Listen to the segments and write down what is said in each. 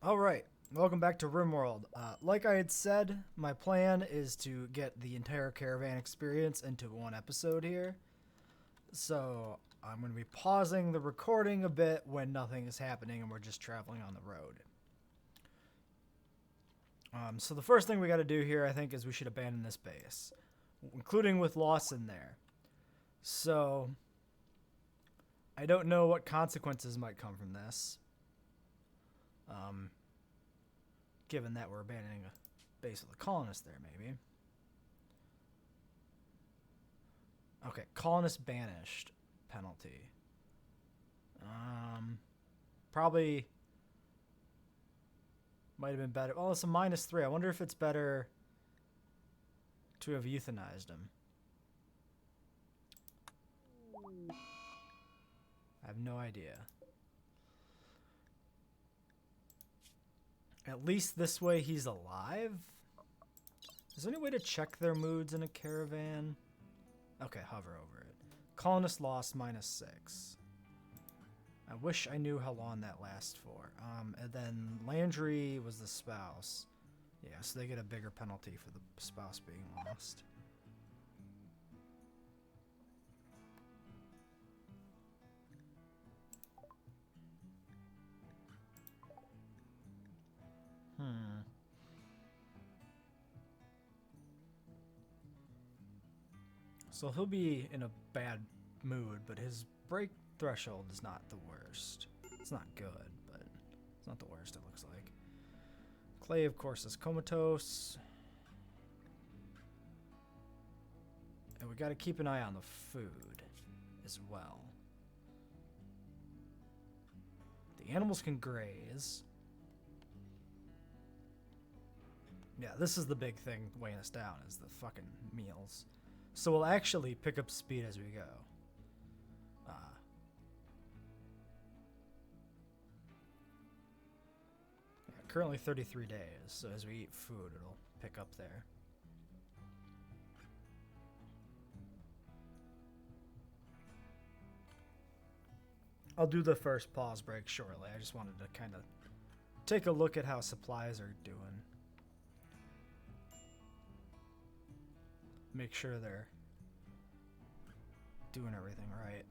Alright, welcome back to Rimworld. Like I had said, my plan is to get the entire caravan experience into one episode here. So I'm going to be pausing the recording a bit when nothing is happening and we're just traveling on the road. So the first thing we got to do here, I think, is we should abandon this base, including with Lawson there. So I don't know what consequences might come from this. Given that we're abandoning a base with a colonist there, maybe. Okay, colonist banished penalty. Probably might have been better. Oh, it's a -3. I wonder if it's better to have euthanized him. I have no idea. At least this way he's alive? Is there any way to check their moods in a caravan? Okay, hover over it. Colonist lost -6. I wish I knew how long that lasts for. And then Landry was the spouse. Yeah, so they get a bigger penalty for the spouse being lost. So he'll be in a bad mood, but his break threshold is not the worst. It's not good, but it's not the worst, it looks like. Clay, of course, is comatose. And we got to keep an eye on the food as well. The animals can graze. Yeah, this is the big thing weighing us down, is the fucking meals. So we'll actually pick up speed as we go. Yeah, currently 33 days, so as we eat food, it'll pick up there. I'll do the first pause break shortly. I just wanted to kind of take a look at how supplies are doing. Make sure they're doing everything right.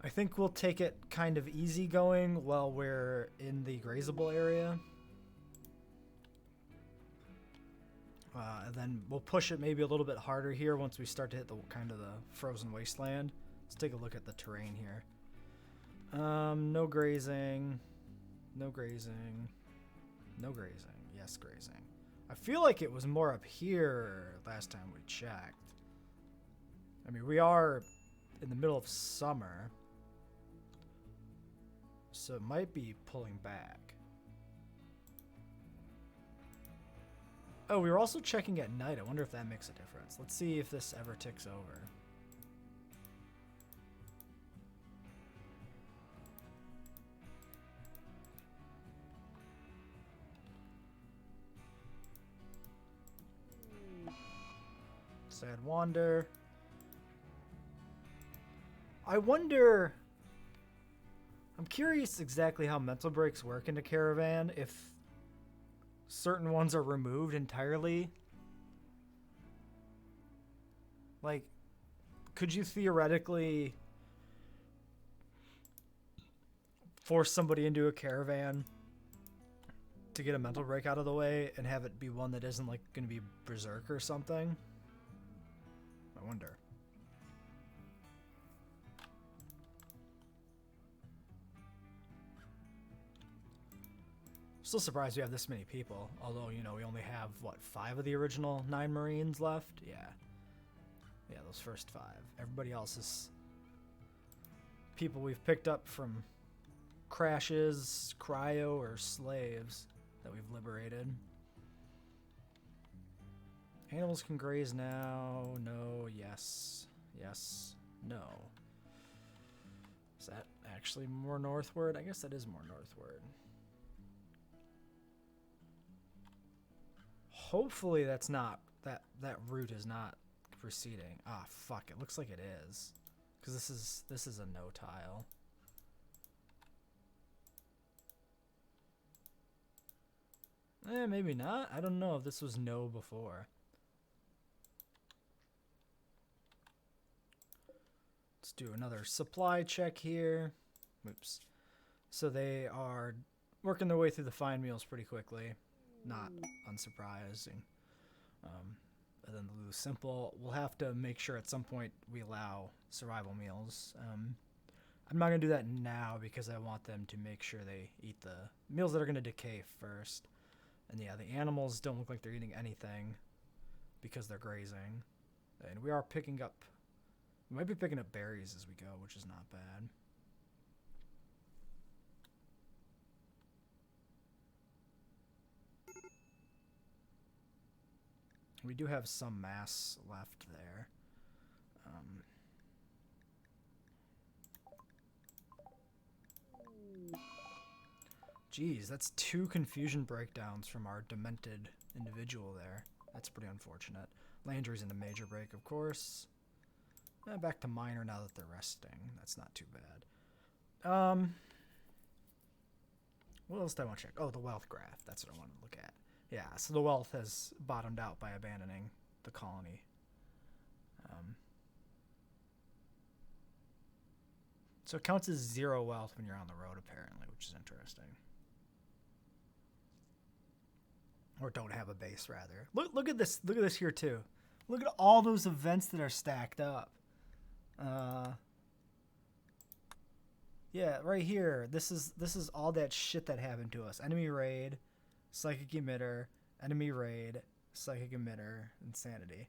I think we'll take it kind of easy going while we're in the grazable area. And then we'll push it maybe a little bit harder here once we start to hit the kind of the frozen wasteland. Let's take a look at the terrain here. No grazing. No grazing. No grazing. Yes, grazing. I feel like it was more up here last time we checked. I mean, we are in the middle of summer, so it might be pulling back. Oh, we were also checking at night. I wonder if that makes a difference. Let's see if this ever ticks over. Sad wander. I wonder... I'm curious exactly how mental breaks work in a caravan, if certain ones are removed entirely. Like, could you theoretically force somebody into a caravan to get a mental break out of the way and have it be one that isn't, like, going to be berserk or something? I wonder. Still surprised we have this many people. Although, you know, we only have, what, 5 of the original 9 Marines left? Yeah. Yeah, those first 5. Everybody else is people we've picked up from crashes, cryo, or slaves that we've liberated. Animals can graze now. No. Yes. Yes. No. Is that actually more northward? I guess that is more northward. Hopefully that's not... That route is not proceeding. Ah, fuck. It looks like it is. Because this is a no tile. Maybe not. I don't know if this was no before. Let's do another supply check here. Oops. So they are working their way through the fine meals pretty quickly. Not unsurprising. And then the Lulu Simple, we'll have to make sure at some point we allow survival meals. I'm not going to do that now because I want them to make sure they eat the meals that are going to decay first. And yeah, the animals don't look like they're eating anything because they're grazing. And we are picking up, we might be picking up berries as we go, which is not bad. We do have some mass left there. Geez, that's 2 confusion breakdowns from our demented individual there. That's pretty unfortunate. Landry's in a major break, of course. Back to minor now that they're resting. That's not too bad. What else do I want to check? Oh, the wealth graph. That's what I wanted to look at. Yeah, so the wealth has bottomed out by abandoning the colony. So it counts as 0 wealth when you're on the road, apparently, which is interesting. Or don't have a base, rather. Look at this. Look at this here, too. Look at all those events that are stacked up. Yeah, right here. This is all that shit that happened to us. Enemy raid, psychic emitter, enemy raid, psychic emitter, insanity.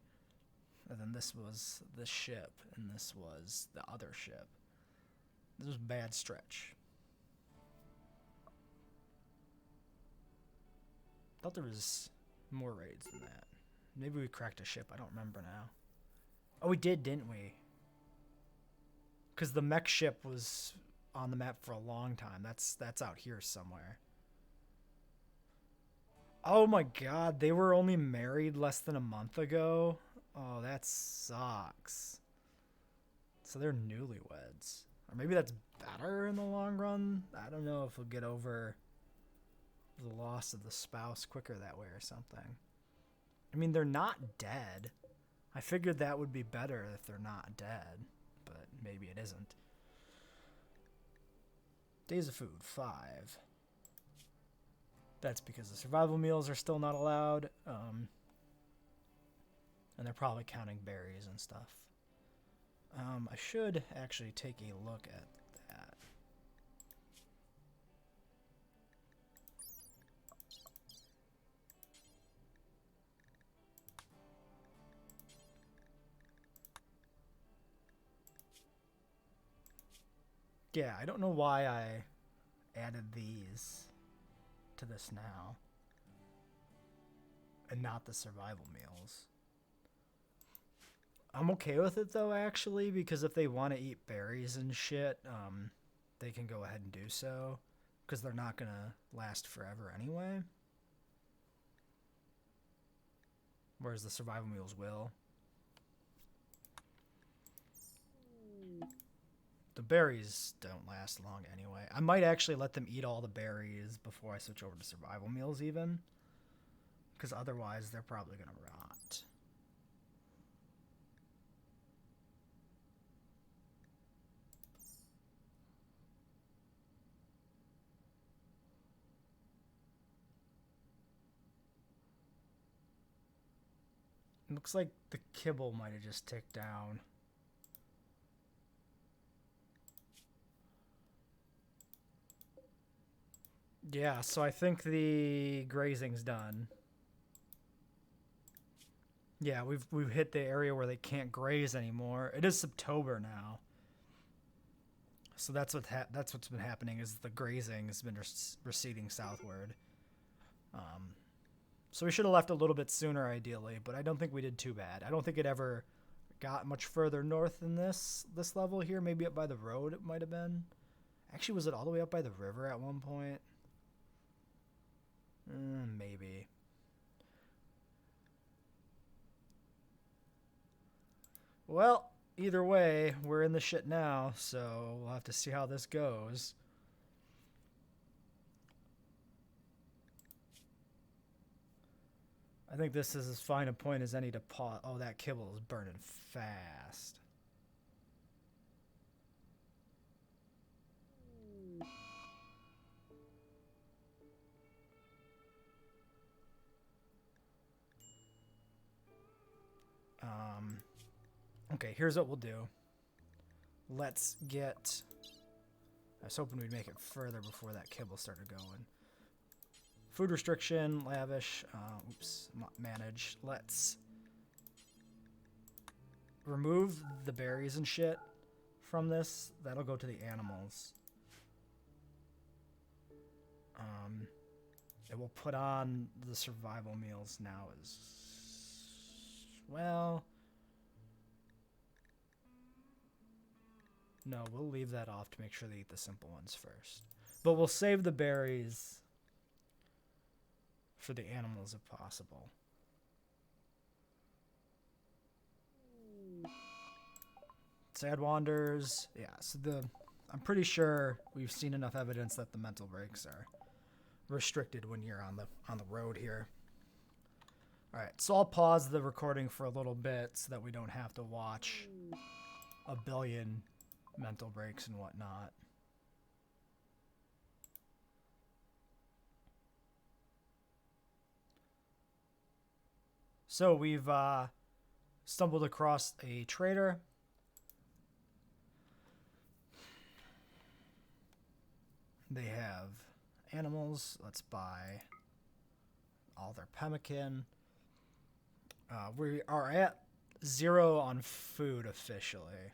And then this was the ship, and this was the other ship. This was a bad stretch. Thought there was more raids than that. Maybe we cracked a ship. I don't remember now. Oh, we did, didn't we? Because the mech ship was on the map for a long time. That's out here somewhere. Oh my god, they were only married less than a month ago? Oh, that sucks. So they're newlyweds. Or maybe that's better in the long run? I don't know if we'll get over the loss of the spouse quicker that way or something. I mean, they're not dead. I figured that would be better if they're not dead, but maybe it isn't. Days of food, 5. That's because the survival meals are still not allowed. And they're probably counting berries and stuff. I should actually take a look at that. Yeah, I don't know why I added these to this now and not the survival meals. I'm okay with it though, actually, because if they want to eat berries and shit, they can go ahead and do so, because they're not gonna last forever anyway. Whereas the survival meals will. The berries don't last long anyway. I might actually let them eat all the berries before I switch over to survival meals even, because otherwise they're probably gonna rot. It looks like the kibble might have just ticked down. Yeah, so I think the grazing's done. Yeah, we've hit the area where they can't graze anymore. It is September now, so that's what's been happening. Is the grazing has been receding southward. So we should have left a little bit sooner, ideally, but I don't think we did too bad. I don't think it ever got much further north than this level here. Maybe up by the road it might have been. Actually, was it all the way up by the river at one point? Maybe. Well, either way, we're in the shit now, so we'll have to see how this goes. I think this is as fine a point as any to pause. Oh, that kibble is burning fast. Okay, here's what we'll do. Let's get... I was hoping we'd make it further before that kibble started going. Food restriction, lavish, manage. Let's remove the berries and shit from this. That'll go to the animals. It will put on the survival meals now as well. No, we'll leave that off to make sure they eat the simple ones first. But we'll save the berries for the animals if possible. Sad Wanders. Yeah, so I'm pretty sure we've seen enough evidence that the mental breaks are restricted when you're on the road here. All right, so I'll pause the recording for a little bit so that we don't have to watch a billion mental breaks and whatnot. So we've stumbled across a trader. They have animals. Let's buy all their pemmican. We are at 0 on food officially,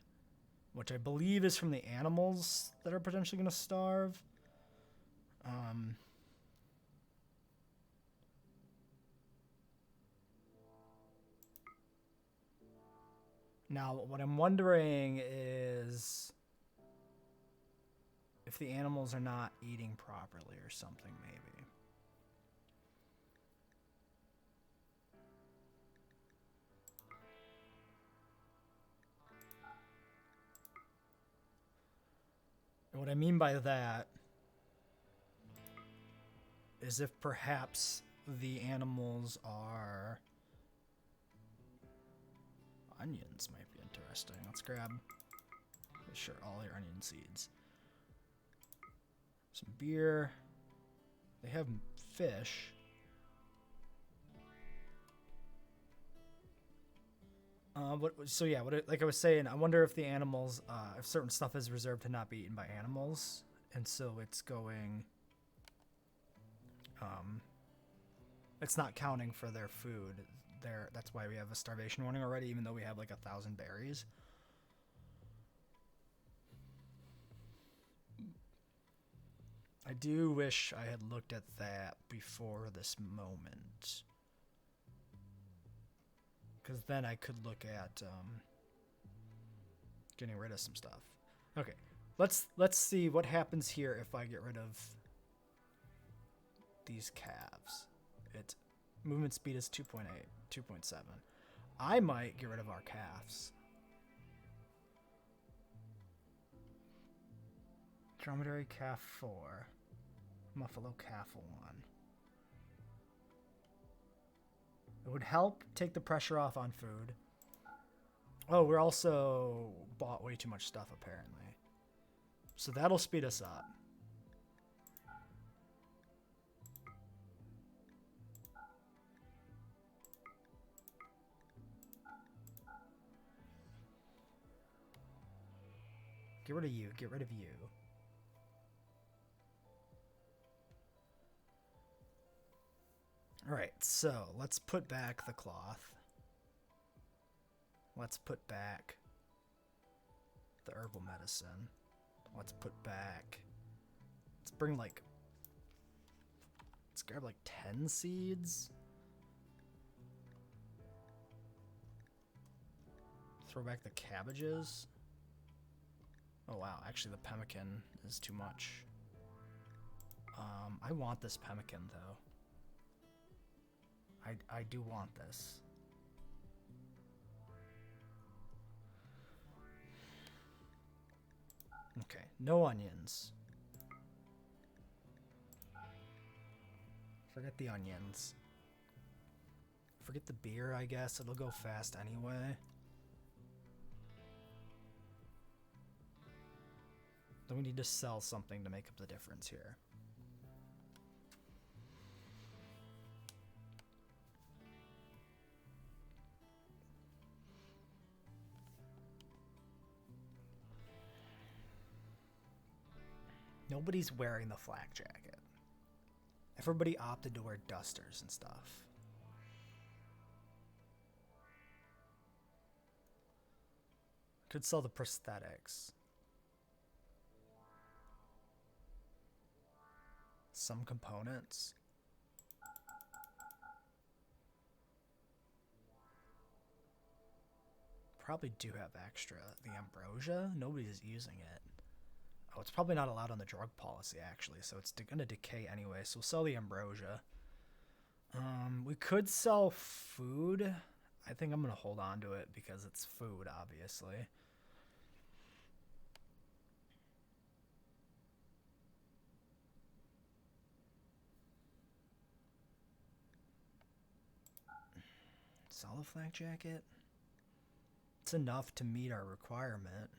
which I believe is from the animals that are potentially going to starve. Now, what I'm wondering is if the animals are not eating properly or something, maybe. And what I mean by that is if perhaps the animals are... Onions might be interesting. Let's grab, sure, all your onion seeds. Some beer. They have fish. Like I was saying, I wonder if the animals, if certain stuff is reserved to not be eaten by animals, and so it's going, it's not counting for their food. That's why we have a starvation warning already, even though we have like 1,000 berries. I do wish I had looked at that before this moment, because then I could look at getting rid of some stuff. Okay, let's see what happens here if I get rid of these calves. Its movement speed is 2.8, 2.7. I might get rid of our calves. Dromedary calf 4. Muffalo calf 1. It would help take the pressure off on food. Oh, we're also bought way too much stuff, apparently. So that'll speed us up. Get rid of you. Get rid of you. All right, so let's put back the cloth. Let's put back the herbal medicine. Let's put back... Let's bring like... Let's grab like 10 seeds. Throw back the cabbages. Oh wow, actually the pemmican is too much. I want this pemmican though. I do want this. Okay, no onions. Forget the onions. Forget the beer, I guess. It'll go fast anyway. Then we need to sell something to make up the difference here. Nobody's wearing the flak jacket. Everybody opted to wear dusters and stuff. Could sell the prosthetics. Some components. Probably do have extra. The ambrosia? Nobody's using it. Oh, it's probably not allowed on the drug policy, actually, so it's going to decay anyway, so we'll sell the ambrosia. We could sell food. I think I'm going to hold on to it because it's food, obviously. Sell the flak jacket? It's enough to meet our requirement.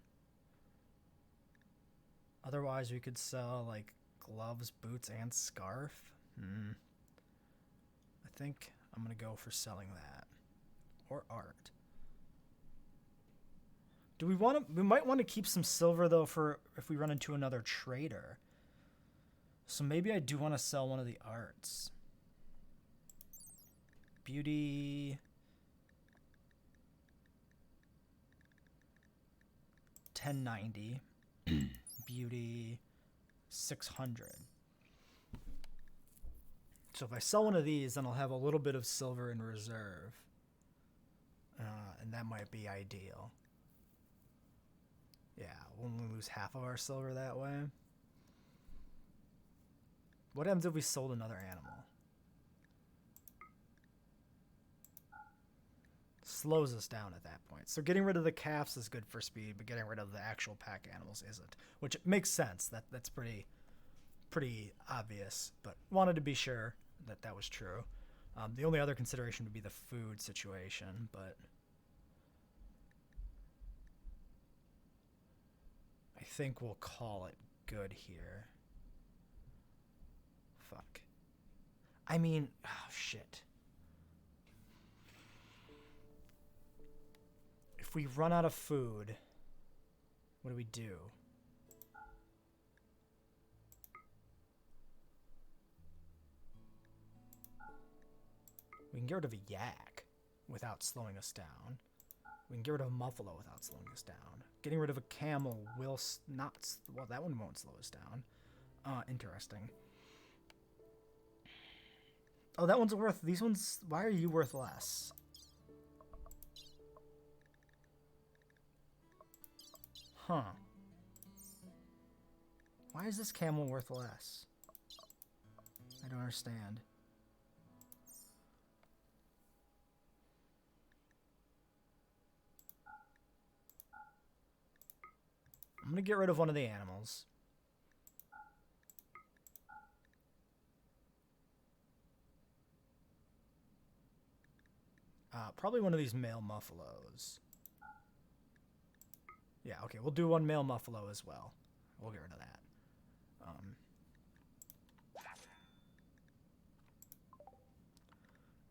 Otherwise, we could sell, like, gloves, boots, and scarf. I think I'm going to go for selling that. Or art. Do we want to... We might want to keep some silver, though, for if we run into another trader. So maybe I do want to sell one of the arts. Beauty... 1090. Beauty 600. So if I sell one of these, then I'll have a little bit of silver in reserve. And that might be ideal. Yeah, we'll only lose half of our silver that way. What happens if we sold another animal? Slows us down at that point. So getting rid of the calves is good for speed, but getting rid of the actual pack animals isn't. Which makes sense. That's pretty obvious, but wanted to be sure that that was true. The only other consideration would be the food situation, but I think we'll call it good here. Fuck. I mean, oh shit. If we run out of food, what do we do? We can get rid of a yak without slowing us down. We can get rid of a muffalo without slowing us down. Getting rid of a camel will not... Well, that one won't slow us down. Interesting. Oh, that one's worth... These ones... Why are you worth less? Huh. Why is this camel worth less? I don't understand. I'm gonna get rid of one of the animals. Probably one of these male muffalos. Yeah, okay, we'll do one male muffalo as well. We'll get rid of that.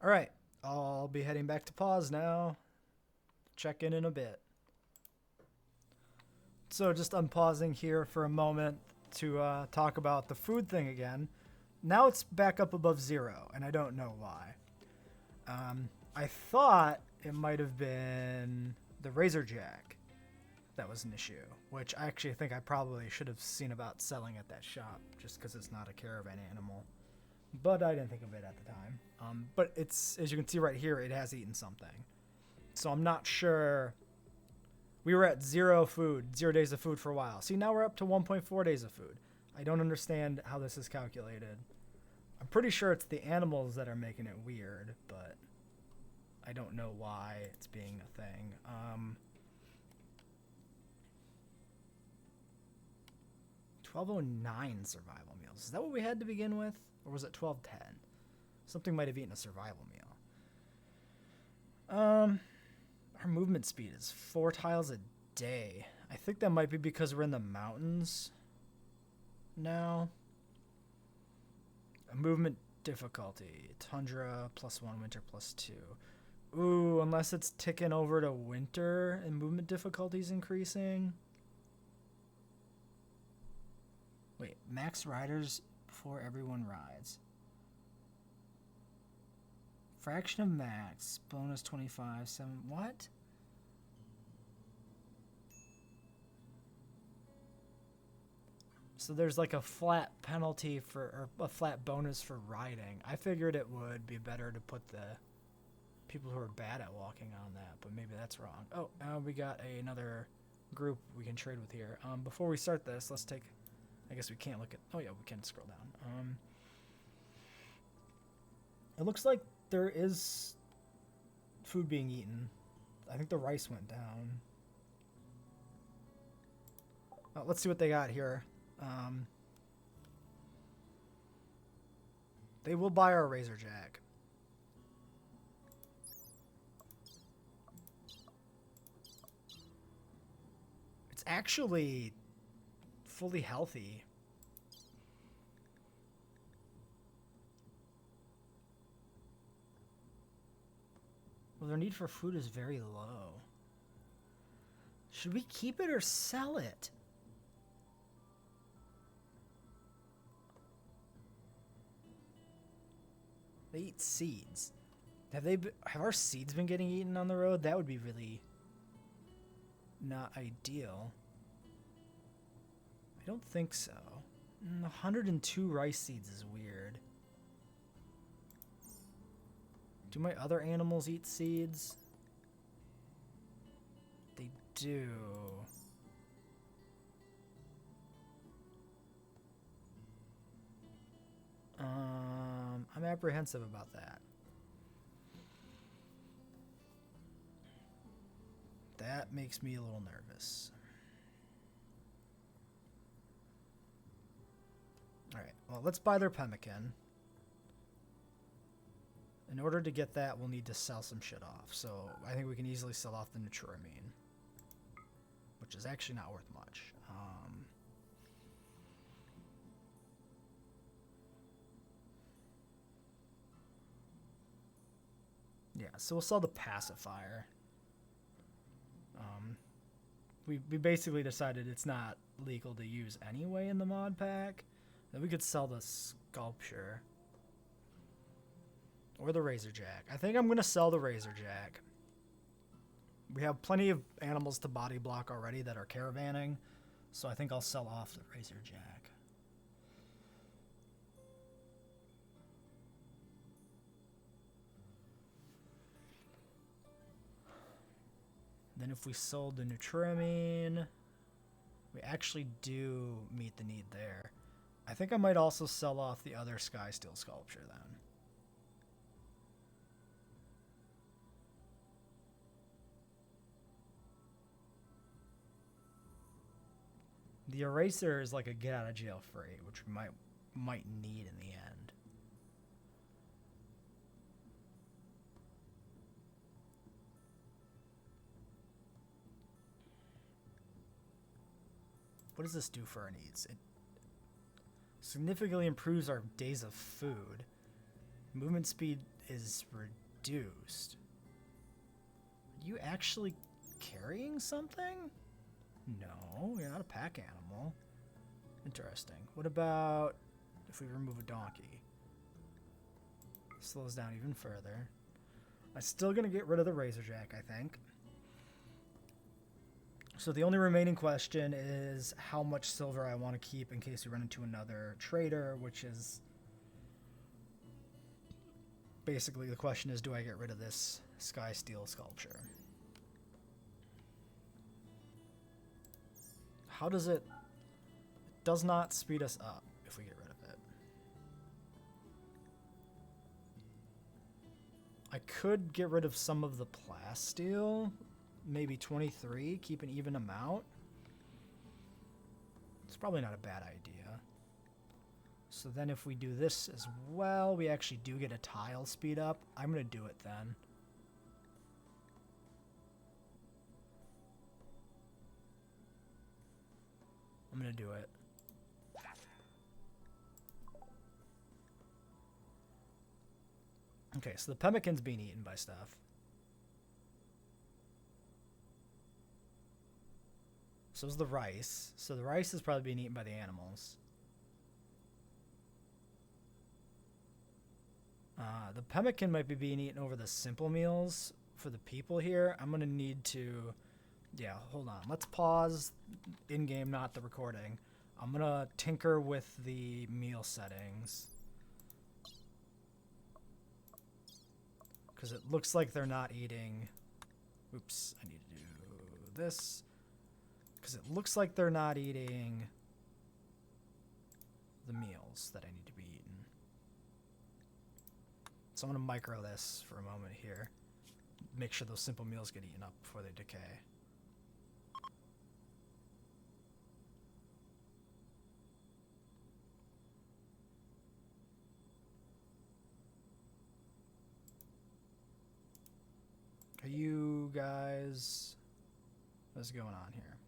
Alright, I'll be heading back to pause now. Check in a bit. So just unpausing here for a moment to talk about the food thing again. Now it's back up above 0, and I don't know why. I thought it might have been the razor jack that was an issue, which I actually think I probably should have seen about selling at that shop, just because it's not a caravan animal. But I didn't think of it at the time. But it's, as you can see right here, it has eaten something. So I'm not sure. We were at 0 food, 0 days of food for a while. See, now we're up to 1.4 days of food. I don't understand how this is calculated. I'm pretty sure it's the animals that are making it weird, but I don't know why it's being a thing. 1209 survival meals. Is that what we had to begin with? Or was it 1210? Something might have eaten a survival meal. Our movement speed is 4 tiles a day. I think that might be because we're in the mountains now. Movement difficulty. Tundra +1, winter +2. Ooh, unless it's ticking over to winter and movement difficulty's increasing. Wait, max riders before everyone rides. Fraction of max, bonus 25, 7, what? So there's like a flat penalty for, or a flat bonus for riding. I figured it would be better to put the people who are bad at walking on that, but maybe that's wrong. Oh, we got another group we can trade with here. Before we start this, let's take, I guess we can't look at, oh yeah, we can scroll down. It looks like there is food being eaten. I think the rice went down. Let's see what they got here. They will buy our Razor Jack. It's actually fully healthy. Well, their need for food is very low. Should we keep it or sell it? They eat seeds. Have our seeds been getting eaten on the road? That would be really not ideal. I don't think so. 102 rice seeds is weird. Do my other animals eat seeds? They do. I'm apprehensive about that. That makes me a little nervous. Alright, well, let's buy their pemmican. In order to get that, we'll need to sell some shit off. So I think we can easily sell off the Nutriamine, which is actually not worth much. Yeah, so we'll sell the pacifier. We basically decided it's not legal to use anyway in the mod pack. Then we could sell the sculpture. Or the Razor Jack. I think I'm going to sell the Razor Jack. We have plenty of animals to body block already that are caravanning, so I think I'll sell off the Razor Jack. Then if we sold the Nutriamine, we actually do meet the need there. I think I might also sell off the other Sky Steel sculpture then. The eraser is like a get out of jail free, which we might need in the end. What does this do for our needs? It significantly improves our days of food. Movement speed is reduced. Are you actually carrying something? No, you're not a pack animal. Interesting. What about if we remove a donkey? Slows down even further. I'm still going to get rid of the Razor Jack, I think. So the only remaining question is how much silver I want to keep in case we run into another trader, which is basically the question is, do I get rid of this Sky Steel sculpture? How does it does not speed us up if we get rid of it. I could get rid of some of the plasteel, maybe 23, keep an even amount. It's probably not a bad idea. So then if we do this as well, we actually do get a tile speed up. I'm going to do it then. I'm going to do it. Okay, so the pemmican's being eaten by stuff. So is the rice. So the rice is probably being eaten by the animals. The pemmican might be being eaten over the simple meals for the people here. I'm going to need to... Yeah, hold on. Let's pause in-game, not the recording. I'm going to tinker with the meal settings. Because it looks like they're not eating... Oops, I need to do this. Because it looks like they're not eating the meals that I need to be eating. So I'm going to micro this for a moment here. Make sure those simple meals get eaten up before they decay. Are you guys... What's going on here?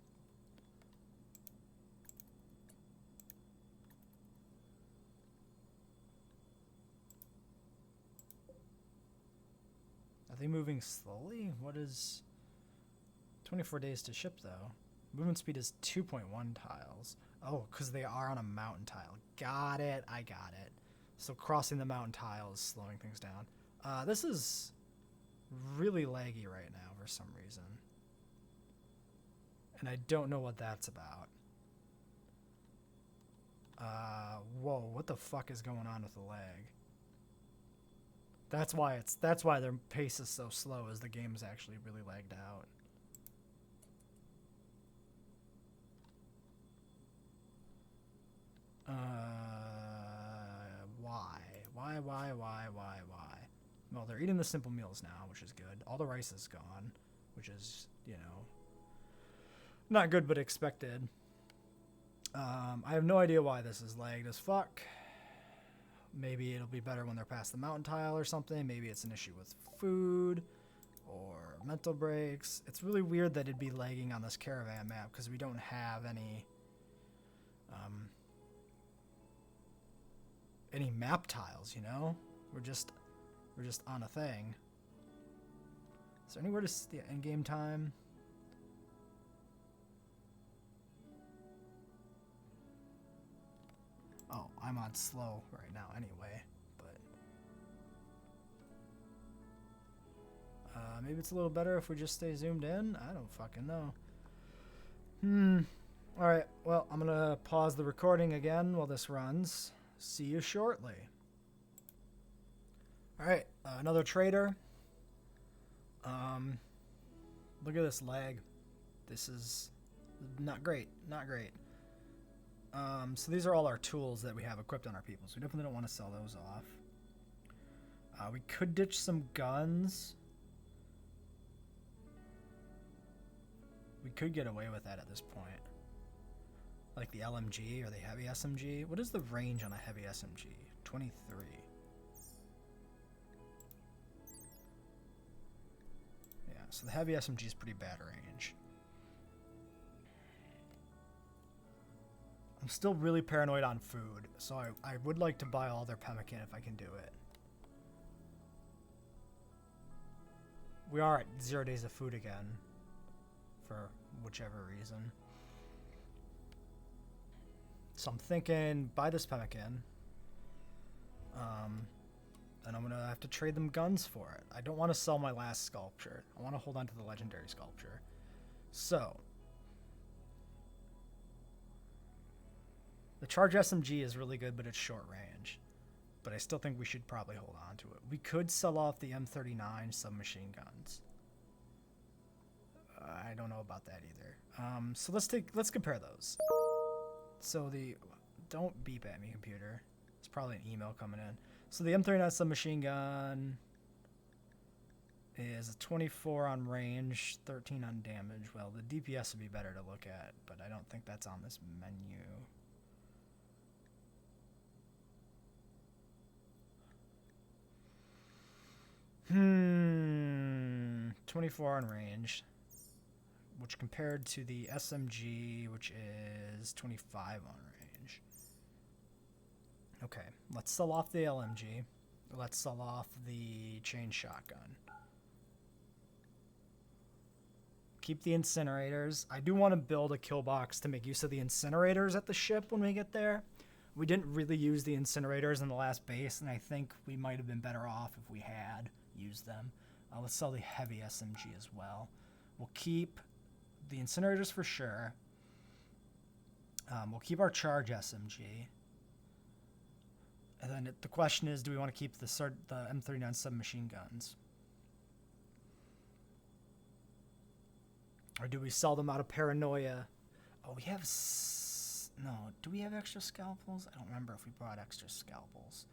Are they moving slowly? What is... 24 days to ship, though. Movement speed is 2.1 tiles. Oh, because they are on a mountain tile. Got it. I got it. So crossing the mountain tile is slowing things down. This is really laggy right now for some reason. And I don't know what that's about. Whoa, what the fuck is going on with the lag? That's why their pace is so slow, is the game is actually really lagged out. Why? Well, they're eating the simple meals now, which is good. All the rice is gone, which is, you know, not good but expected. I have no idea why this is lagged as fuck. Maybe it'll be better when they're past the mountain tile or something. Maybe it's an issue with food or mental breaks. It's really weird that it'd be lagging on this caravan map because we don't have any map tiles, you know? We're just on a thing. Is there anywhere to see the in-game time? Oh, I'm on slow right now anyway, but maybe it's a little better if we just stay zoomed in? I don't fucking know. Alright, well, I'm gonna pause the recording again while this runs. See you shortly. Alright, another trader. Look at this lag. This is not great, not great. So these are all our tools that we have equipped on our people, so we definitely don't want to sell those off. We could ditch some guns. We could get away with that at this point. Like the LMG or the heavy SMG. What is the range on a heavy SMG? 23. Yeah, so the heavy SMG is pretty bad range. I'm still really paranoid on food, so I would like to buy all their pemmican if I can do it. We are at 0 days of food again, for whichever reason. So I'm thinking, buy this pemmican, and I'm going to have to trade them guns for it. I don't want to sell my last sculpture. I want to hold on to the legendary sculpture. So... the charge SMG is really good, but it's short range. But I still think we should probably hold on to it. We could sell off the M39 submachine guns. I don't know about that either. So let's compare those. So don't beep at me, computer. It's probably an email coming in. So the M39 submachine gun is a 24 on range, 13 on damage. Well, the DPS would be better to look at, but I don't think that's on this menu. 24 on range, which compared to the SMG, which is 25 on range. Okay, let's sell off the LMG. Let's sell off the chain shotgun. Keep the incinerators. I do want to build a kill box to make use of the incinerators at the ship when we get there. We didn't really use the incinerators in the last base, and I think we might have been better off if we had used them. Let's sell the heavy SMG as well. We'll keep the incinerators for sure. We'll keep our charge SMG. And then the question is, do we want to keep the M39 submachine guns? Or do we sell them out of paranoia? Oh, we have... No, do we have extra scalpels? I don't remember if we brought extra scalpels.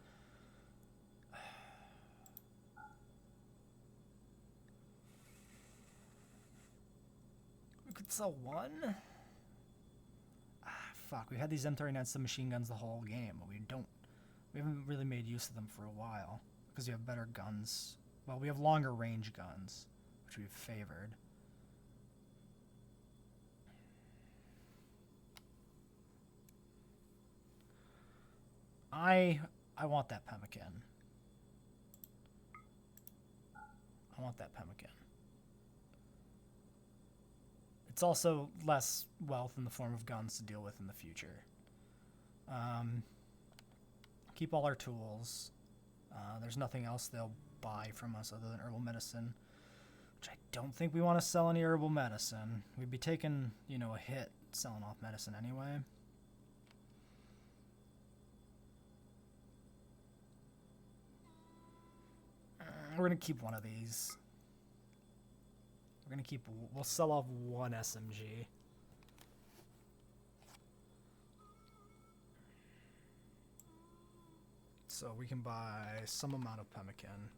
We could sell one? Fuck, we had these M39 submachine guns the whole game, but we haven't really made use of them for a while. Because we have better guns. Well, we have longer range guns, which we've favored. I want that pemmican. I want that pemmican. It's also less wealth in the form of guns to deal with in the future. Keep all our tools. There's nothing else they'll buy from us other than herbal medicine, which I don't think we want to sell any herbal medicine. We'd be taking, a hit selling off medicine anyway. We're going to keep one of these. We'll sell off one SMG. So we can buy some amount of pemmican.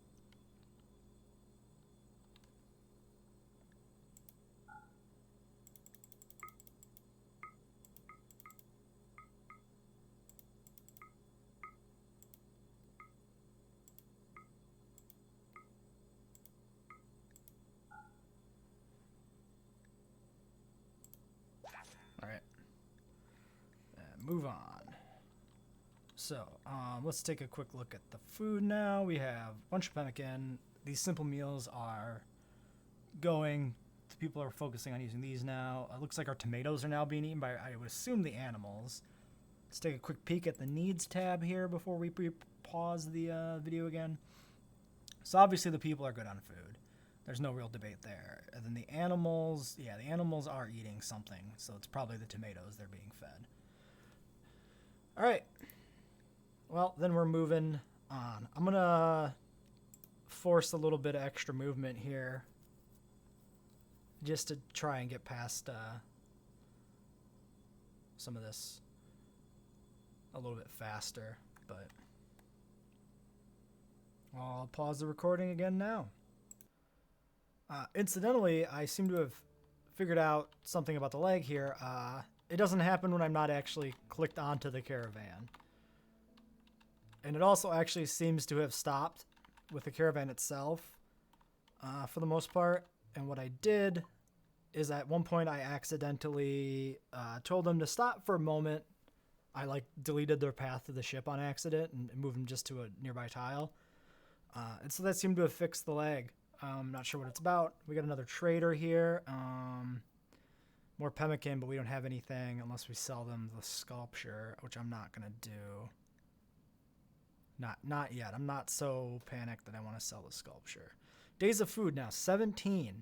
Move on. So, let's take a quick look at the food now. We have a bunch of pemmican. These simple meals are going. People are focusing on using these now. It looks like our tomatoes are now being eaten by, I would assume, the animals. Let's take a quick peek at the needs tab here before we pause the video again. So obviously the people are good on food. There's no real debate there. And then the animals, the animals are eating something. So it's probably the tomatoes they're being fed. All right. Well, then we're moving on. I'm going to force a little bit of extra movement here just to try and get past some of this a little bit faster, but I'll pause the recording again now. Incidentally, I seem to have figured out something about the lag here. It doesn't happen when I'm not actually clicked onto the caravan. And it also actually seems to have stopped with the caravan itself for the most part. And what I did is at one point I accidentally told them to stop for a moment. I deleted their path to the ship on accident and moved them just to a nearby tile. And so that seemed to have fixed the lag. I'm not sure what it's about. We got another trader here. More pemmican, but we don't have anything unless we sell them the sculpture, which I'm not going to do. Not yet. I'm not so panicked that I want to sell the sculpture. Days of food now, 17.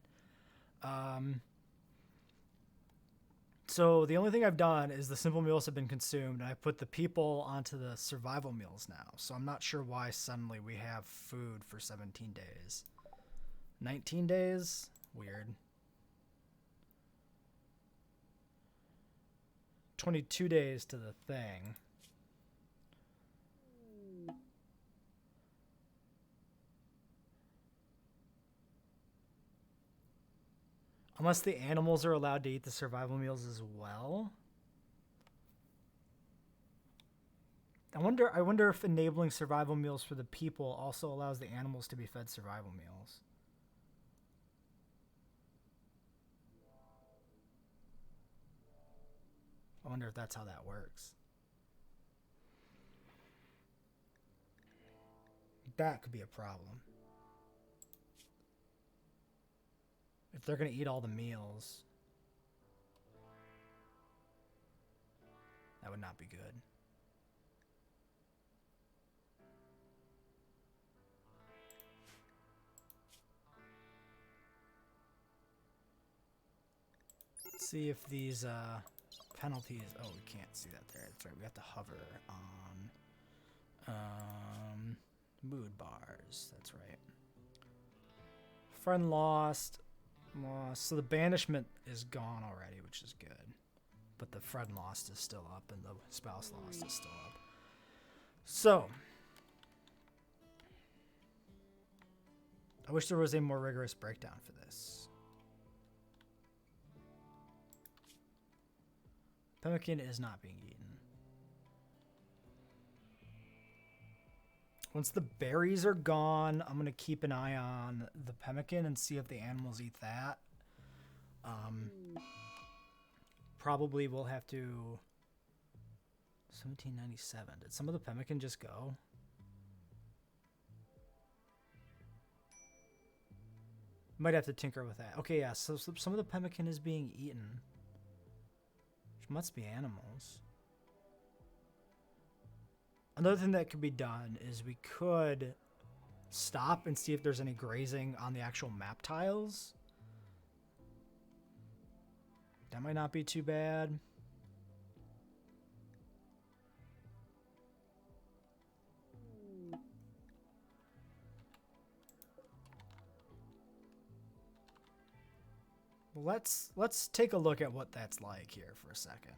So the only thing I've done is the simple meals have been consumed, and I put the people onto the survival meals now. So I'm not sure why suddenly we have food for 17 days. 19 days? Weird. 22 days to the thing. Unless the animals are allowed to eat the survival meals as well. I wonder if enabling survival meals for the people also allows the animals to be fed survival meals. I wonder if that's how that works. That could be a problem. If they're going to eat all the meals, that would not be good. Let's see if these penalties... Oh, we can't see that there. That's right. We have to hover on mood bars. That's right. Friend lost. So the banishment is gone already, which is good. But the friend lost is still up, and the spouse lost is still up. So, I wish there was a more rigorous breakdown for this. Pemmican is not being eaten. Once the berries are gone, I'm going to keep an eye on the pemmican and see if the animals eat that. Probably we'll have to... 1797. Did some of the pemmican just go? Might have to tinker with that. Okay, yeah, so some of the pemmican is being eaten. Which must be animals. Another thing that could be done is we could stop and see if there's any grazing on the actual map tiles. That might not be too bad. Well, let's take a look at what that's like here for a second.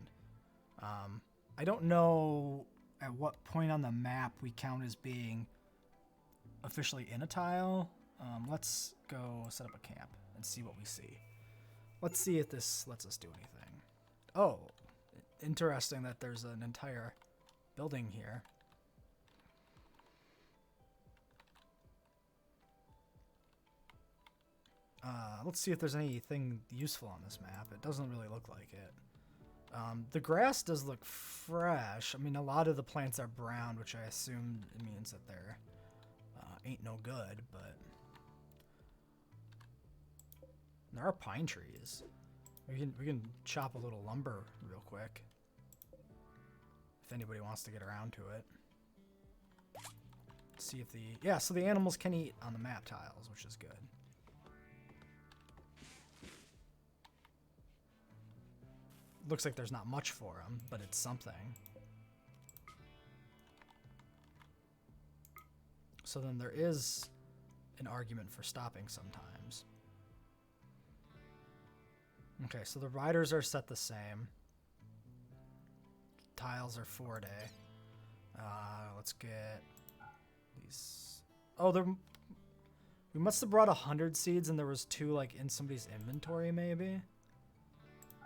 I don't know at what point on the map we count as being officially in a tile. Let's go set up a camp and see what we see. Let's see if this lets us do anything. Oh, interesting that there's an entire building here. Let's see if there's anything useful on this map. It doesn't really look like it. The grass does look fresh. I mean, a lot of the plants are brown, which I assume it means that they're ain't no good, but there are pine trees. We can chop a little lumber real quick if anybody wants to get around to it. See if so the animals can eat on the map tiles, which is good. Looks like there's not much for them, but it's something. So then there is an argument for stopping sometimes. Okay, so the riders are set the same. Tiles are 4-day. Let's get these. Oh, we must have brought 100 seeds and there was 2 like in somebody's inventory maybe.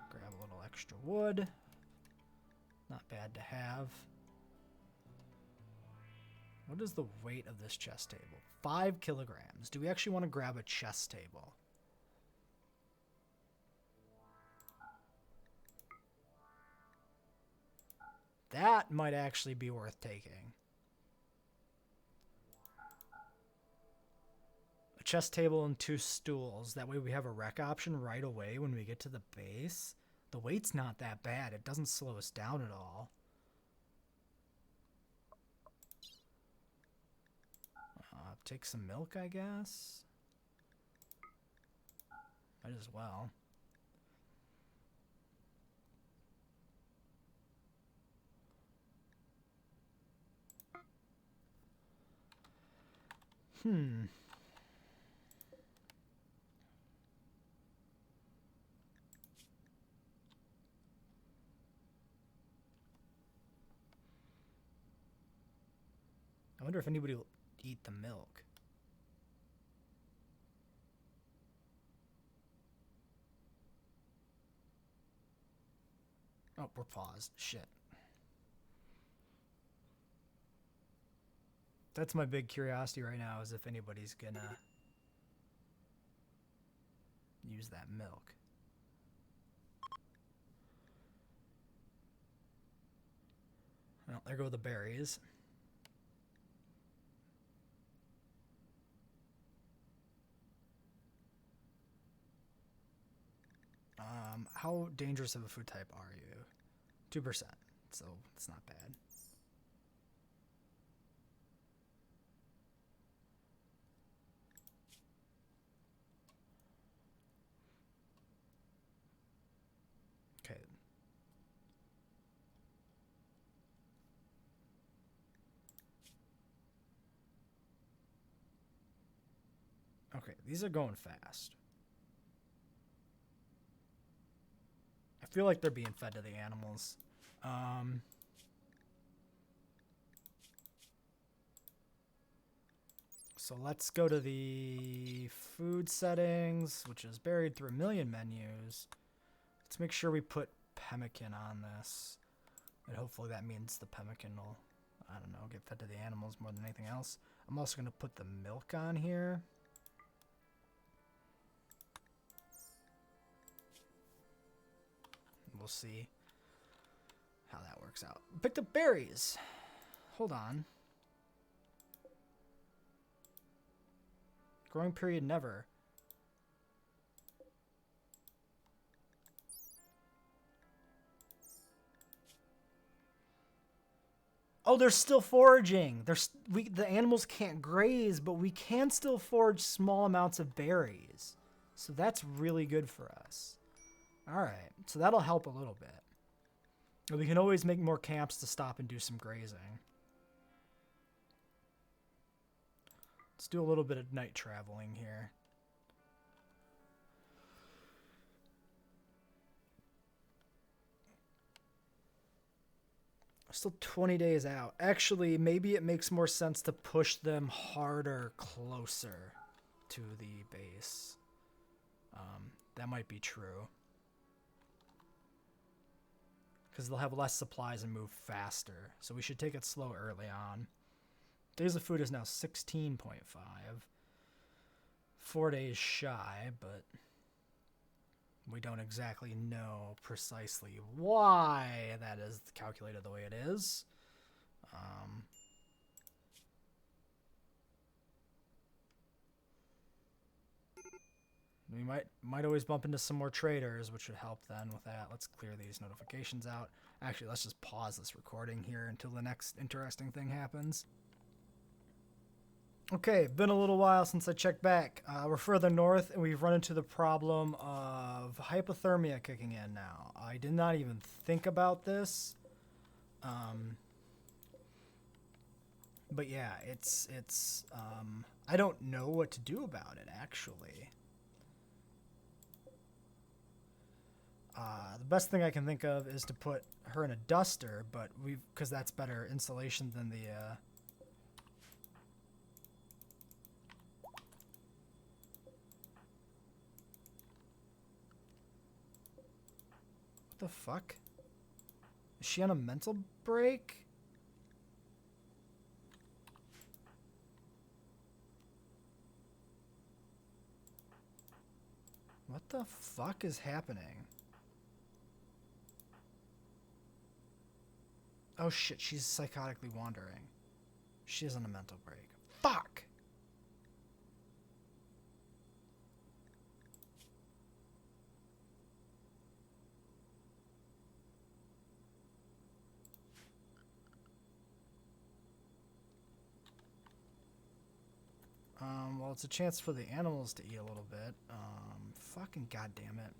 Grab a little extra wood. Not bad to have. What is the weight of this chest table? 5 kilograms. Do we actually want to grab a chest table? That might actually be worth taking. A chest table and 2 stools. That way we have a rec option right away when we get to the base. The weight's not that bad. It doesn't slow us down at all. Take some milk, I guess. Might as well. I wonder if anybody will eat the milk. Oh, we're paused. Shit. That's my big curiosity right now, is if anybody's gonna use that milk. Well, there go the berries. How dangerous of a food type are you? 2%, so it's not bad. Okay. Okay, these are going fast. I feel like they're being fed to the animals. So let's go to the food settings, which is buried through a million menus. Let's make sure we put pemmican on this. And hopefully that means the pemmican will, I don't know, get fed to the animals more than anything else. I'm also going to put the milk on here. We'll see how that works out. Picked up berries. Hold on. Growing period never. Oh, they're still foraging. The animals can't graze, but we can still forage small amounts of berries. So that's really good for us. All right, so that'll help a little bit. And we can always make more camps to stop and do some grazing. Let's do a little bit of night traveling here. Still 20 days out. Actually, maybe it makes more sense to push them harder closer to the base. That might be true. Because they'll have less supplies and move faster. So we should take it slow early on. Days of food is now 16.5. 4 days shy, but we don't exactly know precisely why that is calculated the way it is. We might always bump into some more traders, which would help then with that. Let's clear these notifications out. Actually, let's just pause this recording here until the next interesting thing happens. Okay, been a little while since I checked back. We're further north, and we've run into the problem of hypothermia kicking in now. I did not even think about this. But yeah, it's I don't know what to do about it, actually. The best thing I can think of is to put her in a duster, but because that's better insulation than the what the fuck? Is she on a mental break? What the fuck is happening? Oh shit, she's psychotically wandering. She is on a mental break. Fuck! Well, it's a chance for the animals to eat a little bit. Fucking goddamn it.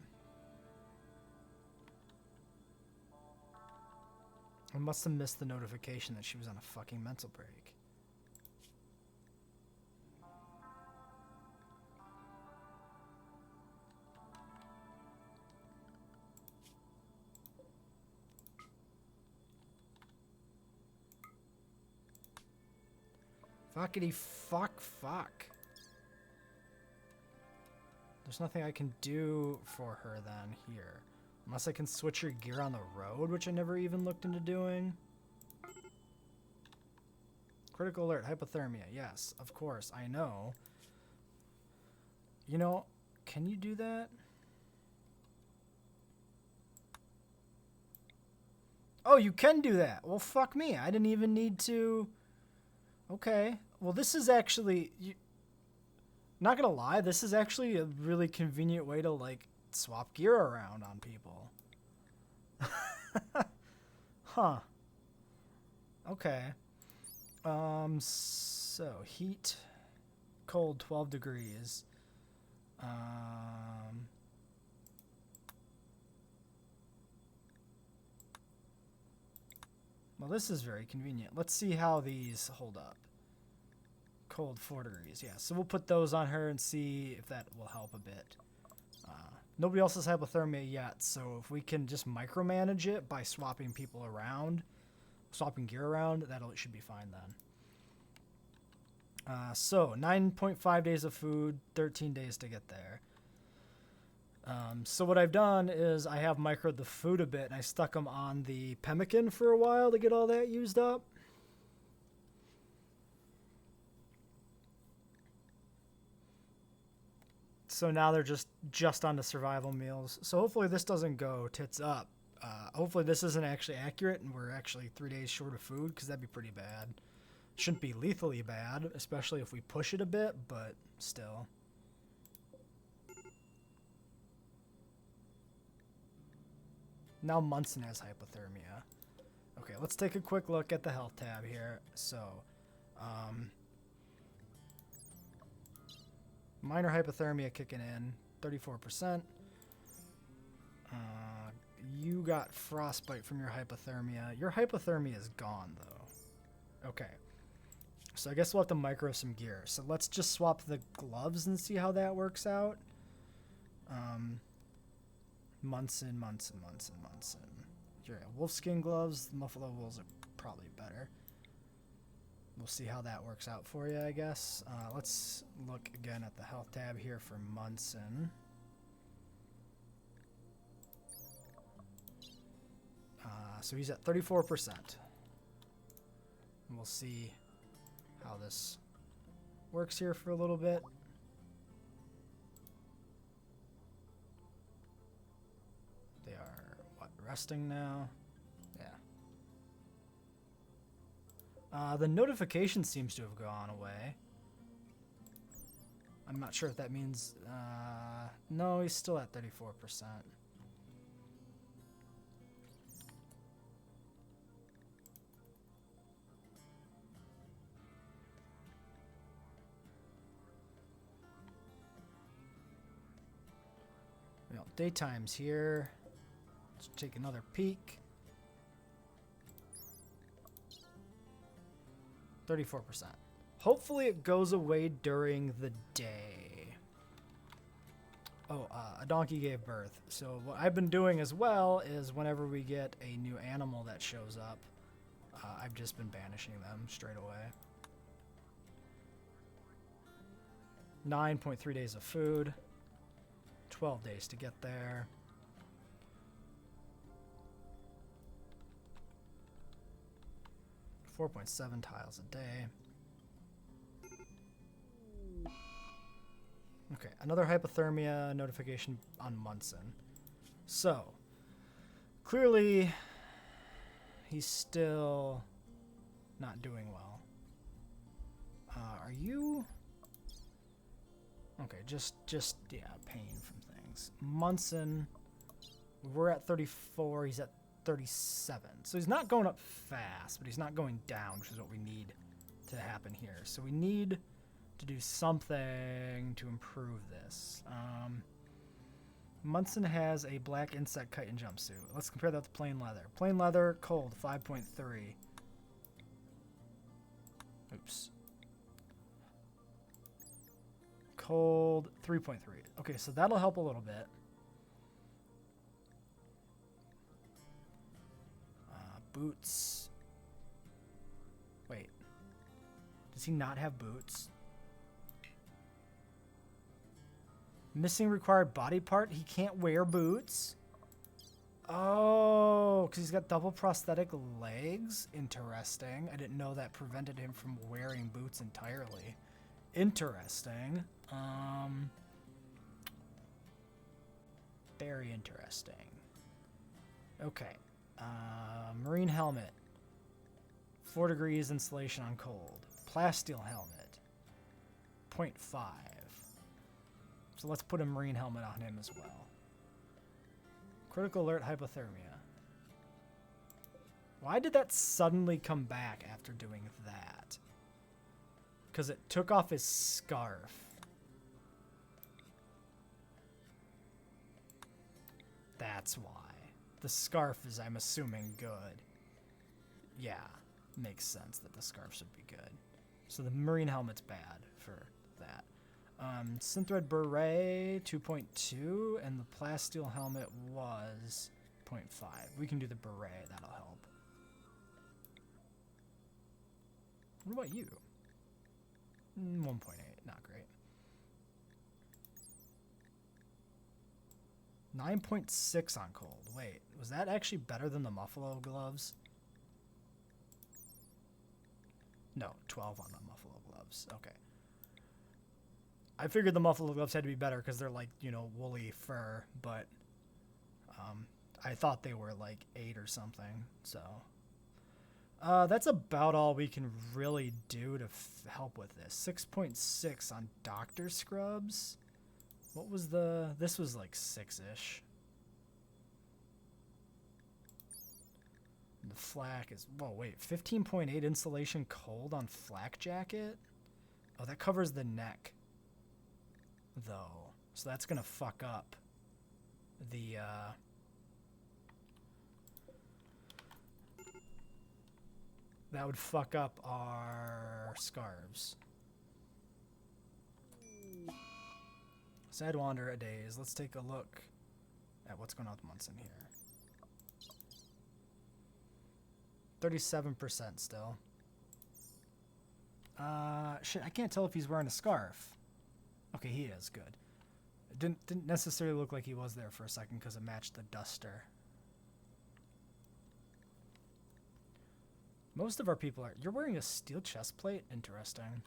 I must have missed the notification that she was on a fucking mental break. Fuckity fuck. There's nothing I can do for her then here. Unless I can switch your gear on the road, which I never even looked into doing. Critical alert, hypothermia. Yes, of course, I know. You know, can you do that? Oh, you can do that. Well, fuck me. I didn't even need to... Okay. Well, this is actually... Not gonna lie, this is actually a really convenient way to, like, swap gear around on people. Huh. Okay. So, heat, cold, 12 degrees. Well, this is very convenient. Let's see how these hold up. Cold, 4 degrees. Yeah, so we'll put those on her and see if that will help a bit. Nobody else has hypothermia yet, so if we can just micromanage it by swapping people around, swapping gear around, it should be fine then. So 9.5 days of food, 13 days to get there. So what I've done is I have microed the food a bit, and I stuck them on the pemmican for a while to get all that used up. So now they're just on the survival meals. So hopefully this doesn't go tits up. Hopefully this isn't actually accurate and we're actually 3 days short of food, because that'd be pretty bad. Shouldn't be lethally bad, especially if we push it a bit, but still. Now Munson has hypothermia. Okay, let's take a quick look at the health tab here. So, minor hypothermia kicking in, 34%. You got frostbite from your hypothermia. Your hypothermia is gone, though. Okay. So I guess we'll have to micro some gear. So let's just swap the gloves and see how that works out. Munson. Yeah, wolfskin gloves, muffalo wools are probably better. We'll see how that works out for you, I guess. Let's look again at the health tab here for Munson. So he's at 34%. We'll see how this works here for a little bit. They are, what, resting now? Yeah. The notification seems to have gone away. I'm not sure if that means... no, he's still at 34%. Well, daytime's here. Let's take another peek. 34%. Hopefully it goes away during the day. Oh, a donkey gave birth. So what I've been doing as well is whenever we get a new animal that shows up, I've just been banishing them straight away. 9.3 days of food. 12 days to get there. .7 tiles a day. Okay, another hypothermia notification on Munson. So, clearly, he's still not doing well. Are you... Okay, just yeah, pain from things. Munson, we're at 34, he's at 37. So he's not going up fast, but he's not going down, which is what we need to happen here. So we need to do something to improve this. Munson has a black insect chitin jumpsuit. Let's compare that to plain leather. Plain leather, cold, 5.3. Oops. Cold, 3.3. Okay, so that'll help a little bit. Boots. Wait. Does he not have boots? Missing required body part? He can't wear boots? Oh, because he's got double prosthetic legs. Interesting. I didn't know that prevented him from wearing boots entirely. Interesting. Very interesting. Okay. Marine helmet. 4 degrees insulation on cold. Plasteel helmet. 0.5. So let's put a marine helmet on him as well. Critical alert hypothermia. Why did that suddenly come back after doing that? Because it took off his scarf. That's why. The scarf is, I'm assuming, good. Yeah, makes sense that the scarf should be good. So the marine helmet's bad for that. Synthread beret 2.2, and the plasteel helmet was 0.5. We can do the beret, that'll help. What about you? 1.8, not great. 9.6 on cold. Wait, was that actually better than the muffalo gloves? No, 12 on the muffalo gloves. Okay. I figured the muffalo gloves had to be better because they're like, you know, woolly fur, but I thought they were like 8 or something. So that's about all we can really do to help with this. 6.6 on doctor scrubs. What was this was like 6-ish. The flak is, whoa, wait, 15.8 insulation cold on flak jacket? Oh, that covers the neck, though. So that's going to fuck up the, that would fuck up our scarves. Sad Wander a days. Let's take a look at what's going on with Munson here. 37% still. Shit, I can't tell if he's wearing a scarf. Okay, he is. Good. It didn't necessarily look like he was there for a second because it matched the duster. Most of our people are... You're wearing a steel chest plate? Interesting.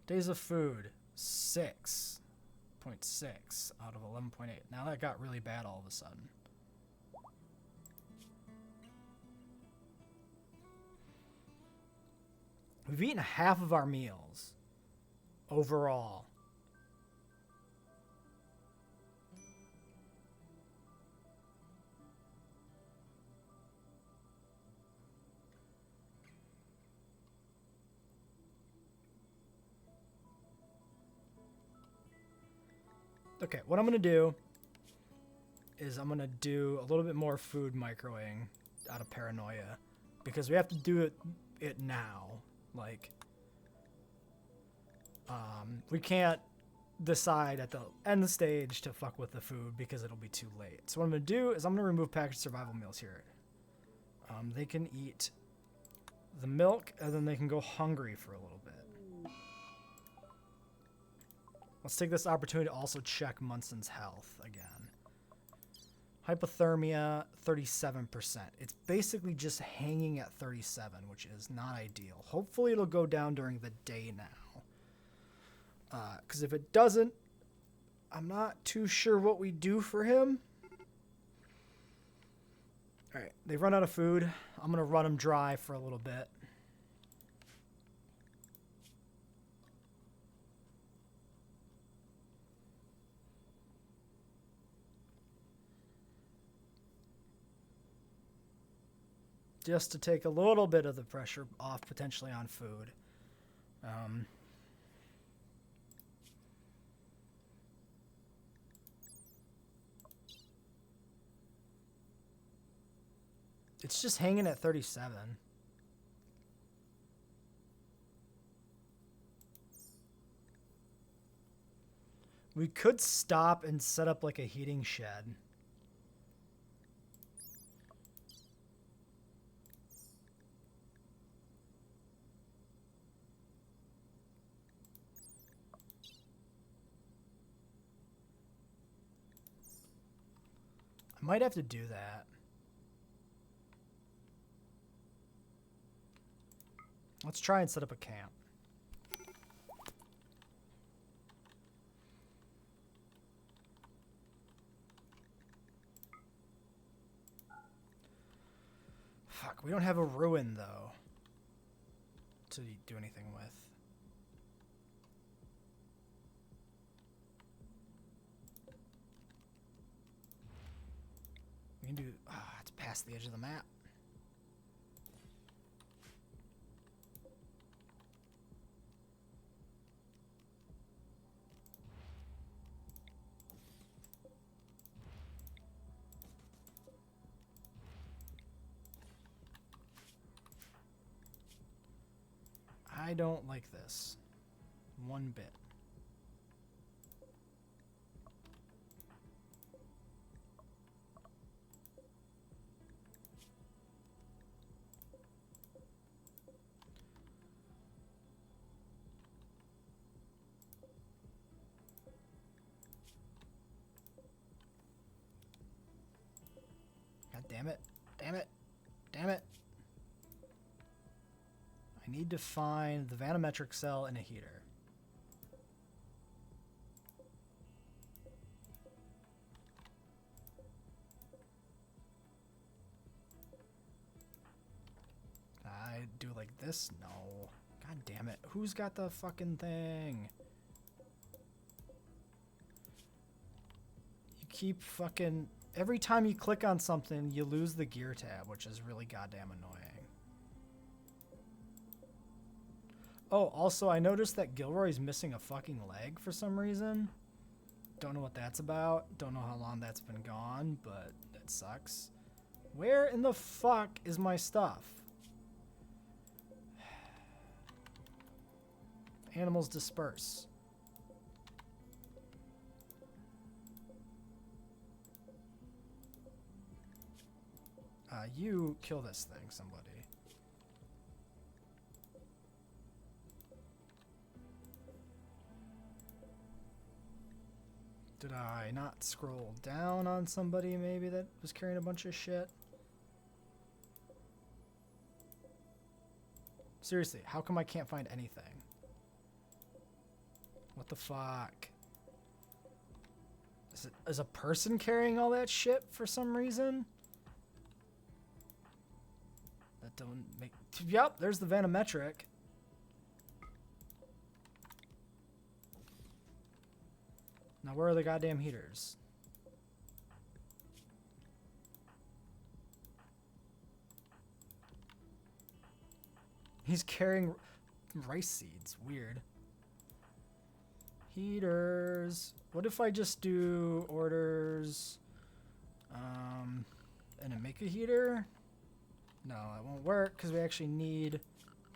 Days of food, 6.6 out of 11.8. Now that got really bad all of a sudden. We've eaten half of our meals overall. Okay, what I'm going to do is I'm going to do a little bit more food microing out of paranoia because we have to do it now. Like, we can't decide at the end of the stage to fuck with the food because it'll be too late. So what I'm going to do is I'm going to remove packaged survival meals here. They can eat the milk and then they can go hungry for a little bit. Let's take this opportunity to also check Munson's health again. Hypothermia, 37%. It's basically just hanging at 37, which is not ideal. Hopefully it'll go down during the day now. Because if it doesn't, I'm not too sure what we do for him. Alright, they've run out of food. I'm going to run them dry for a little bit. Just to take a little bit of the pressure off potentially on food. It's just hanging at 37. We could stop and set up like a heating shed. I might have to do that. Let's try and set up a camp. Fuck, we don't have a ruin, though, to do anything with. We can do... it's past the edge of the map. I don't like this one bit. God damn it. Damn it. Damn it. I need to find the vanometric cell and a heater. I do it like this? No. God damn it. Who's got the fucking thing? You keep fucking... Every time you click on something, you lose the gear tab, which is really goddamn annoying. Oh, also, I noticed that Gilroy's missing a fucking leg for some reason. Don't know what that's about. Don't know how long that's been gone, but that sucks. Where in the fuck is my stuff? Animals disperse. You kill this thing, somebody. Did I not scroll down on somebody maybe that was carrying a bunch of shit? Seriously, how come I can't find anything? What the fuck? Is a person carrying all that shit for some reason? That don't make... Yep, there's the vanometric. Now where are the goddamn heaters? He's carrying rice seeds. Weird. Heaters. What if I just do orders and then make a heater? No, it won't work because we actually need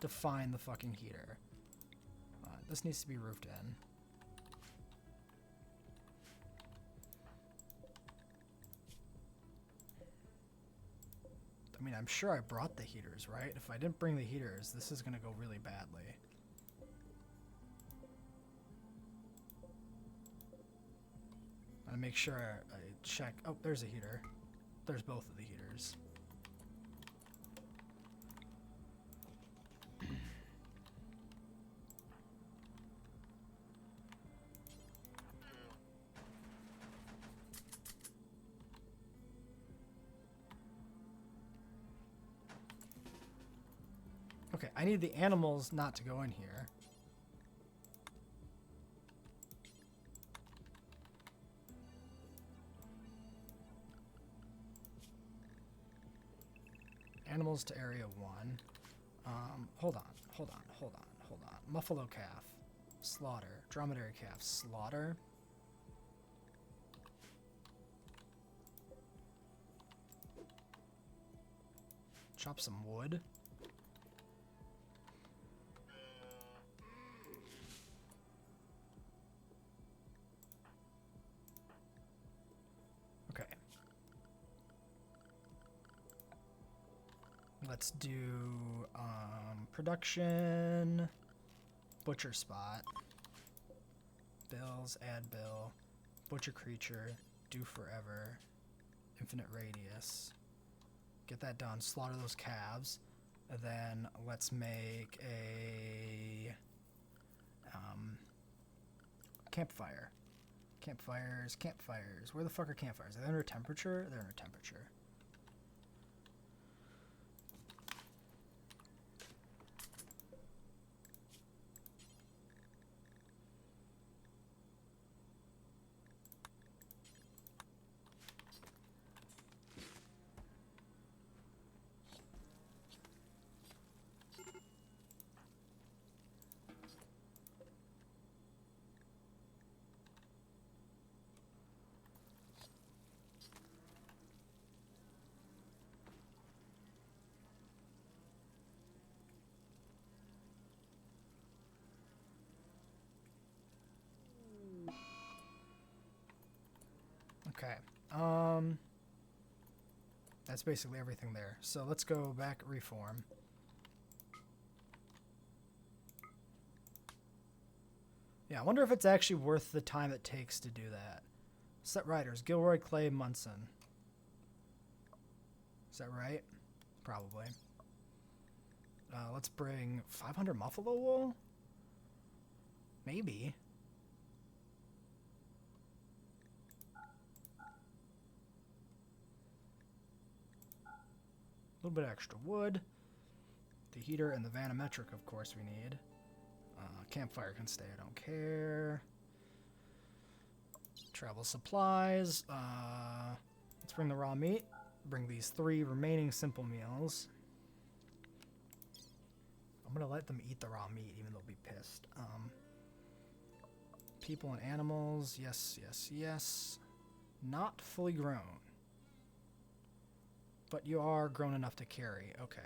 to find the fucking heater. This needs to be roofed in. I mean, I'm sure I brought the heaters, right? If I didn't bring the heaters, this is going to go really badly. I make sure I check. Oh, there's a heater. There's both of the heaters. Okay, I need the animals not to go in here. Animals to area 1. Hold on. Muffalo calf. Slaughter. Dromedary calf. Slaughter. Chop some wood. Let's do production, butcher spot, bills, add bill, butcher creature, do forever, infinite radius. Get that done. Slaughter those calves. And then let's make a campfire. Campfires. Where the fuck are campfires? Are they under temperature? They're under temperature. Okay. That's basically everything there. So let's go back reform. Yeah, I wonder if it's actually worth the time it takes to do that. Set riders, Gilroy, Clay, Munson. Is that right? Probably. Let's bring 500 buffalo wool? Maybe. A little bit extra wood. The heater and the vanometric, of course, we need. Campfire can stay, I don't care. Travel supplies. Let's bring the raw meat. Bring these 3 remaining simple meals. I'm going to let them eat the raw meat, even though they'll be pissed. People and animals. Yes, yes, yes. Not fully grown. But you are grown enough to carry. Okay.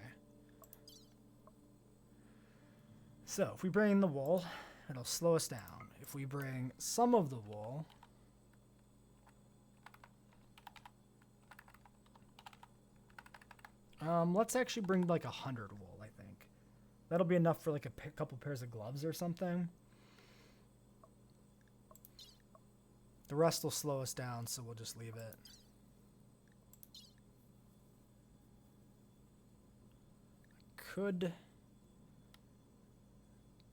So, if we bring the wool, it'll slow us down. If we bring some of the wool... let's actually bring like 100 wool, I think. That'll be enough for like a couple pairs of gloves or something. The rest will slow us down, so we'll just leave it. Could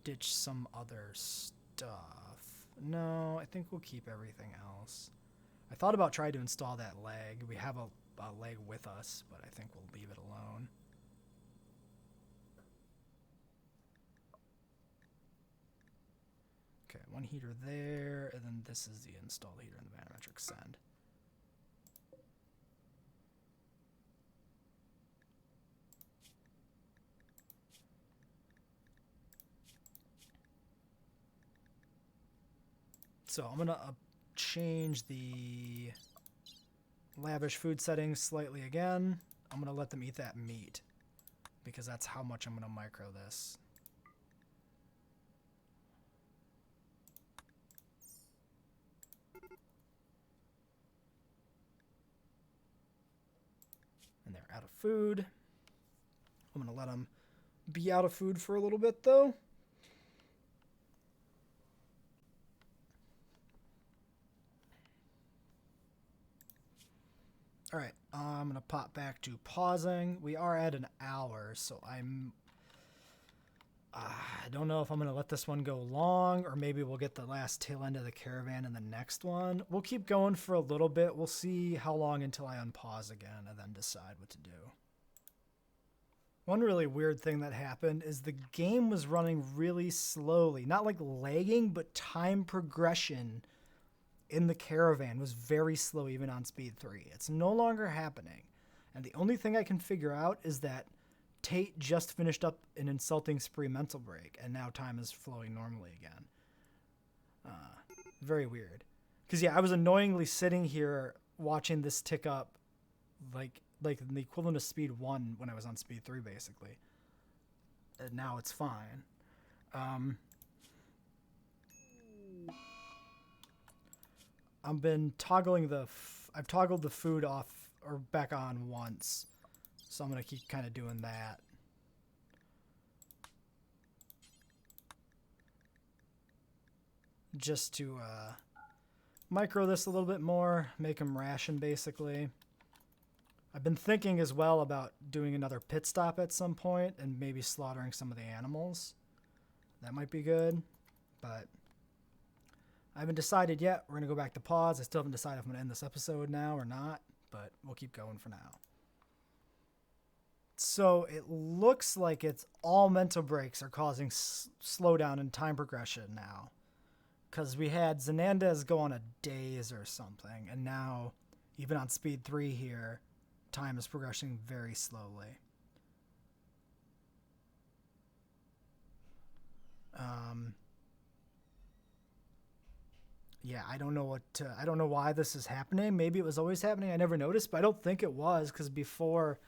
ditch some other stuff. No, I think we'll keep everything else. I thought about trying to install that leg. We have a leg with us, but I think we'll leave it alone. Okay, one heater there, and then this is the installed heater in the vanometric send. So I'm going to change the lavish food settings slightly again. I'm going to let them eat that meat because that's how much I'm going to micro this. And they're out of food. I'm going to let them be out of food for a little bit though. All right, I'm going to pop back to pausing. We are at an hour, so I don't know if I'm going to let this one go long, or maybe we'll get the last tail end of the caravan in the next one. We'll keep going for a little bit. We'll see how long until I unpause again and then decide what to do. One really weird thing that happened is the game was running really slowly. Not like lagging, but time progression in the caravan was very slow even on speed 3. It's no longer happening. And the only thing I can figure out is that Tate just finished up an insulting spree mental break, and now time is flowing normally again. Very weird. Because, yeah, I was annoyingly sitting here watching this tick up like the equivalent of speed 1 when I was on speed 3, basically. And now it's fine. I've been toggling I've toggled the food off or back on once. So I'm going to keep kind of doing that. Just to micro this a little bit more, make them ration basically. I've been thinking as well about doing another pit stop at some point and maybe slaughtering some of the animals. That might be good, but I haven't decided yet. We're going to go back to pause. I still haven't decided if I'm going to end this episode now or not, but we'll keep going for now. So it looks like it's all mental breaks are causing slowdown in time progression now. Because we had Zenandez go on a daze or something, and now, even on speed 3 here, time is progressing very slowly. Yeah, I don't know why this is happening. Maybe it was always happening. I never noticed, but I don't think it was, because before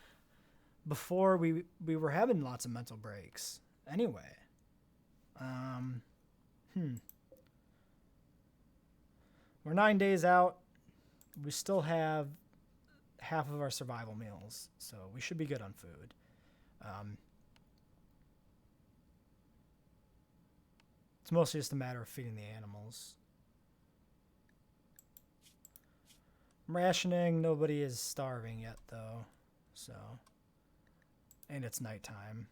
we were having lots of mental breaks. Anyway. We're 9 days out. We still have half of our survival meals, so we should be good on food. It's mostly just a matter of feeding the animals. Rationing, nobody is starving yet, though. So, and it's nighttime.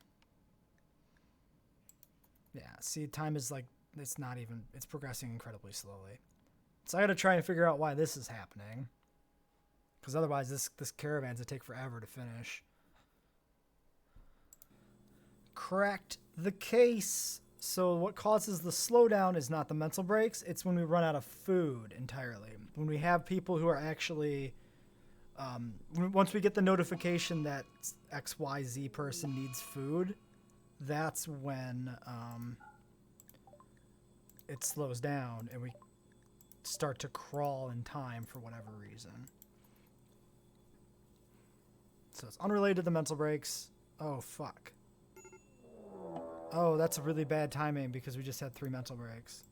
Yeah, see, time is like, it's progressing incredibly slowly. So I got to try and figure out why this is happening. Because otherwise, this caravan's going to take forever to finish. Cracked the case. So what causes the slowdown is not the mental breaks. It's when we run out of food entirely. When we have people who are actually... once we get the notification that XYZ person needs food, that's when it slows down and we start to crawl in time for whatever reason. So it's unrelated to the mental breaks. Oh, fuck. Oh, that's really bad timing because we just had 3 mental breaks.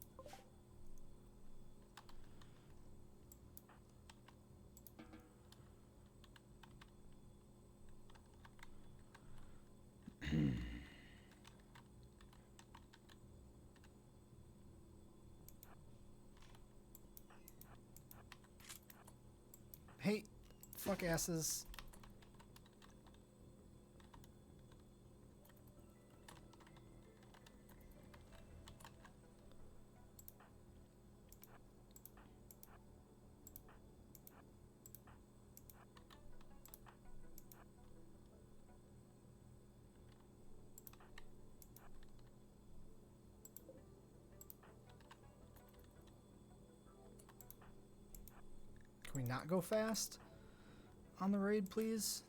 Hey, fuck asses. Can we not go fast on the raid, please?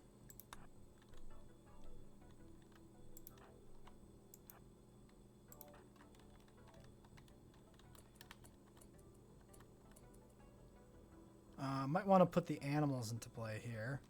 Might want to put the animals into play here.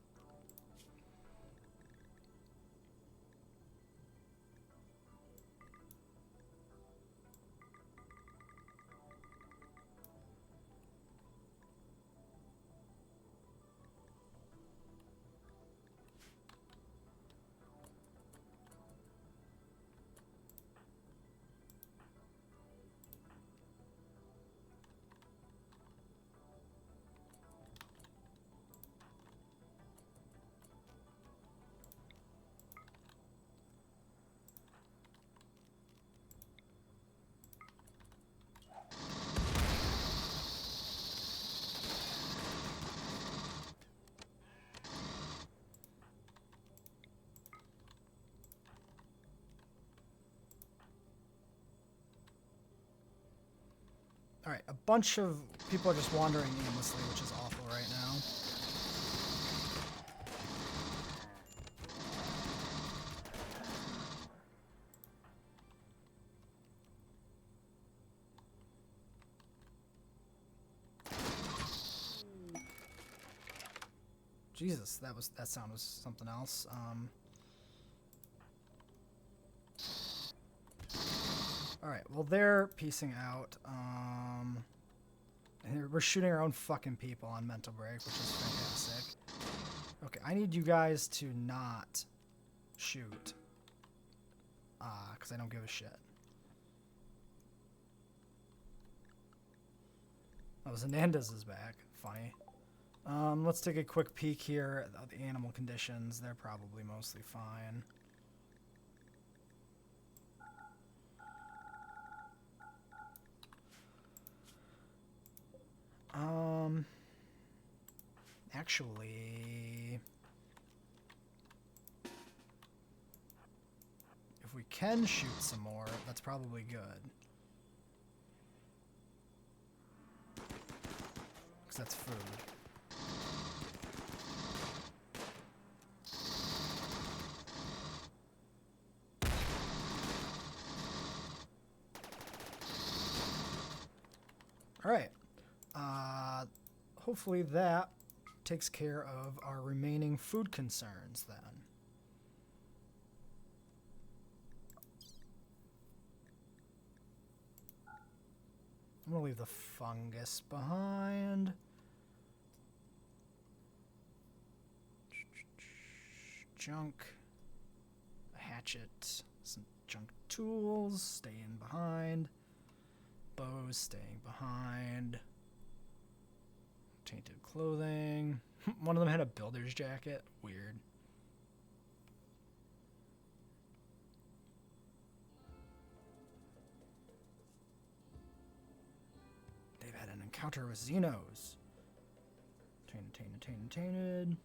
Alright, a bunch of people are just wandering aimlessly, which is awful right now. Jesus, that sound was something else. Alright, well they're piecing out. And we're shooting our own fucking people on mental break, which is fantastic. Okay, I need you guys to not shoot. Because I don't give a shit. Oh, Zenandez is back. Funny. Let's take a quick peek here at the animal conditions. They're probably mostly fine. Actually, if we can shoot some more, that's probably good. Because that's food. All right. Hopefully that takes care of our remaining food concerns then. I'm gonna leave the fungus behind. Junk. A hatchet. Some junk tools staying behind. Bows staying behind. Tainted clothing. One of them had a builder's jacket. Weird. They've had an encounter with Xenos. Tainted.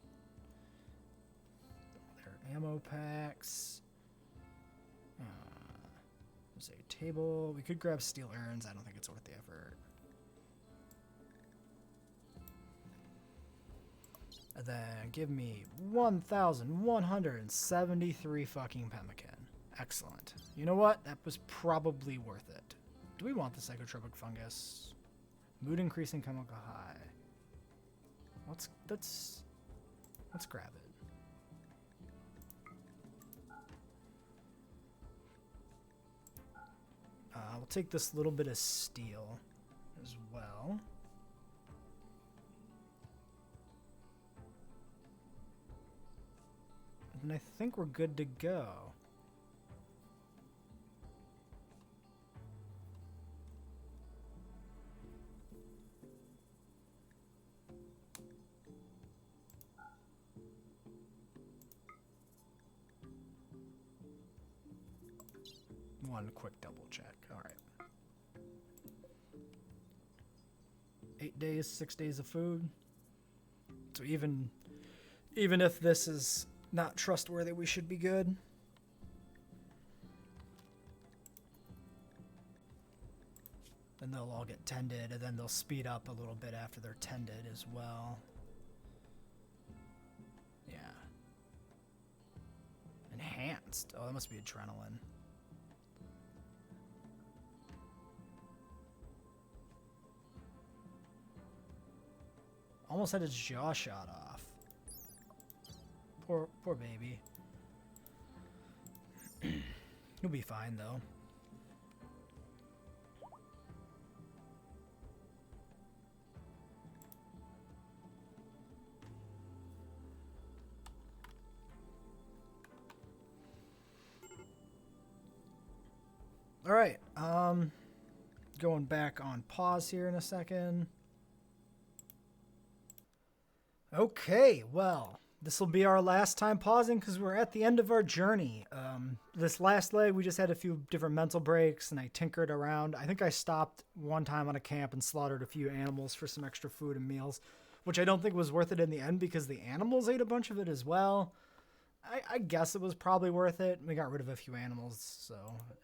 Their ammo packs. There's a table. We could grab steel urns. I don't think it's worth the effort. And then give me 1,173 fucking pemmican. Excellent. You know what? That was probably worth it. Do we want the psychotropic fungus? Mood increasing chemical high. Let's grab it. We'll take this little bit of steel as well. And I think we're good to go. One quick double check. All right. 8 days, 6 days of food. So even if this is not trustworthy, we should be good. And they'll all get tended, and then they'll speed up a little bit after they're tended as well. Yeah. Enhanced. Oh, that must be adrenaline. Almost had his jaw shot off. Poor baby. He'll be fine though. All right. Going back on pause here in a second. Okay, well, this will be our last time pausing because we're at the end of our journey. This last leg, we just had a few different mental breaks, and I tinkered around. I think I stopped one time on a camp and slaughtered a few animals for some extra food and meals, which I don't think was worth it in the end because the animals ate a bunch of it as well. I guess it was probably worth it. We got rid of a few animals, so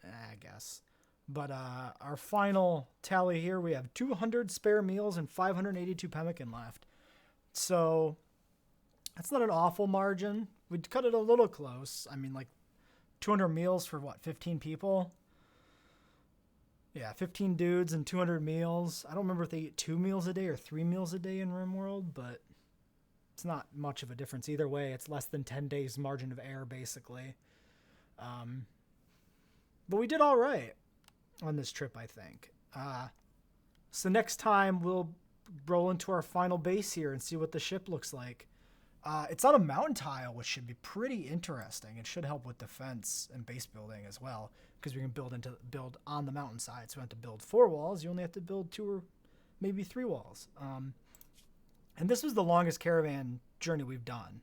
I guess. But our final tally here, we have 200 spare meals and 582 pemmican left. So that's not an awful margin. We'd cut it a little close. I mean, like 200 meals for what, 15 people? Yeah, 15 dudes and 200 meals. I don't remember if they eat 2 meals a day or 3 meals a day in Rimworld, but it's not much of a difference either way. It's less than 10 days margin of error, basically. But we did all right on this trip, I think. So next time we'll roll into our final base here and see what the ship looks like. It's on a mountain tile, which should be pretty interesting. It should help with defense and base building as well, because we can build on the mountainside. So we don't have to build 4 walls. You only have to build 2 or maybe 3 walls. And this was the longest caravan journey we've done.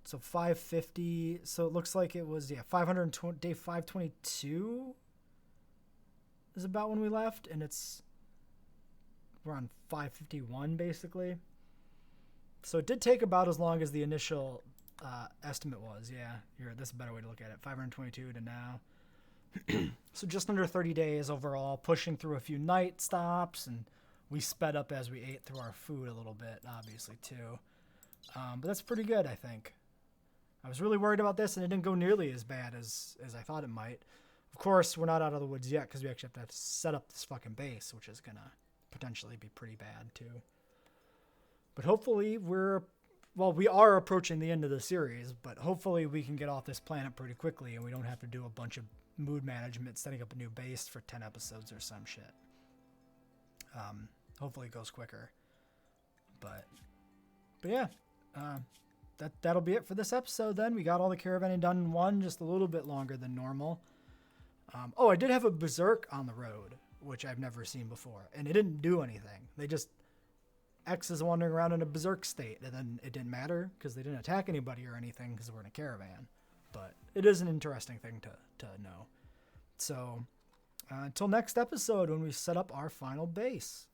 So 550. So it looks like it was, 520, day 522 is about when we left. And we're on 551 basically. So it did take about as long as the initial estimate was. This is a better way to look at it. 522 to now. So just under 30 days overall, pushing through a few night stops, and we sped up as we ate through our food a little bit, obviously, too. But that's pretty good, I think. I was really worried about this, and it didn't go nearly as bad as I thought it might. Of course, we're not out of the woods yet, because we actually have to set up this fucking base, which is going to potentially be pretty bad, too. But hopefully we are approaching the end of the series, but hopefully we can get off this planet pretty quickly, and we don't have to do a bunch of mood management, setting up a new base for 10 episodes or some shit. Hopefully it goes quicker. But yeah, that'll be it for this episode then. We got all the caravaning done in one, just a little bit longer than normal. I did have a berserk on the road, which I've never seen before, and it didn't do anything. They just X is wandering around in a berserk state, and then it didn't matter because they didn't attack anybody or anything because we're in a caravan. But it is an interesting thing to know. So until next episode when we set up our final base.